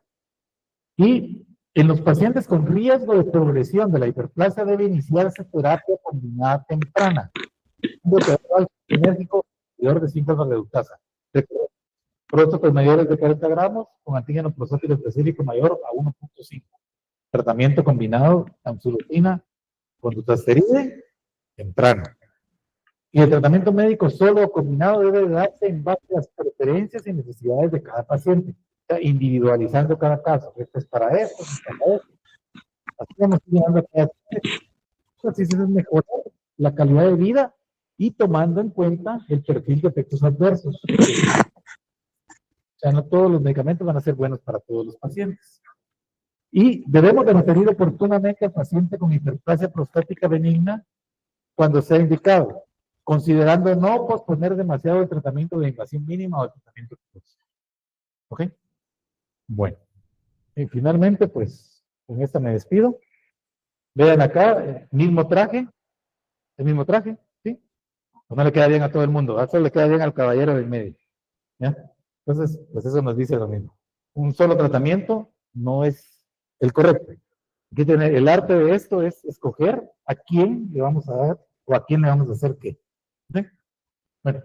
Speaker 1: Y en los pacientes con riesgo de progresión de la hiperplasia debe iniciarse terapia combinada temprana. Un bloqueador enérgico mayor de síntomas de reductasa. Próstatas mayores de 40 gramos con antígeno prostático específico mayor a 1.5. Tratamiento combinado, tamsulotina con dutasteride temprano. Y el tratamiento médico solo o combinado debe darse en base a las preferencias y necesidades de cada paciente, o sea, individualizando cada caso. Esto es para esto, esto es para esto. Así vamos llegando a cada paciente. Así se mejorar la calidad de vida y tomando en cuenta el perfil de efectos adversos. O sea, no todos los medicamentos van a ser buenos para todos los pacientes. Y debemos de referir oportunamente al paciente con hiperplasia prostática benigna cuando sea indicado. considerando no posponer demasiado el tratamiento de invasión mínima o el tratamiento de cruce. ¿Ok? Bueno. Y finalmente, pues, con esta me despido. Vean acá, el mismo traje, ¿sí? Pues no le queda bien a todo el mundo, solo le queda bien al caballero del medio, ¿ya? Entonces, pues eso nos dice lo mismo. Un solo tratamiento no es el correcto. Hay que tener, el arte de esto es escoger a quién le vamos a dar o a quién le vamos a hacer qué. ¿Sí? Bueno,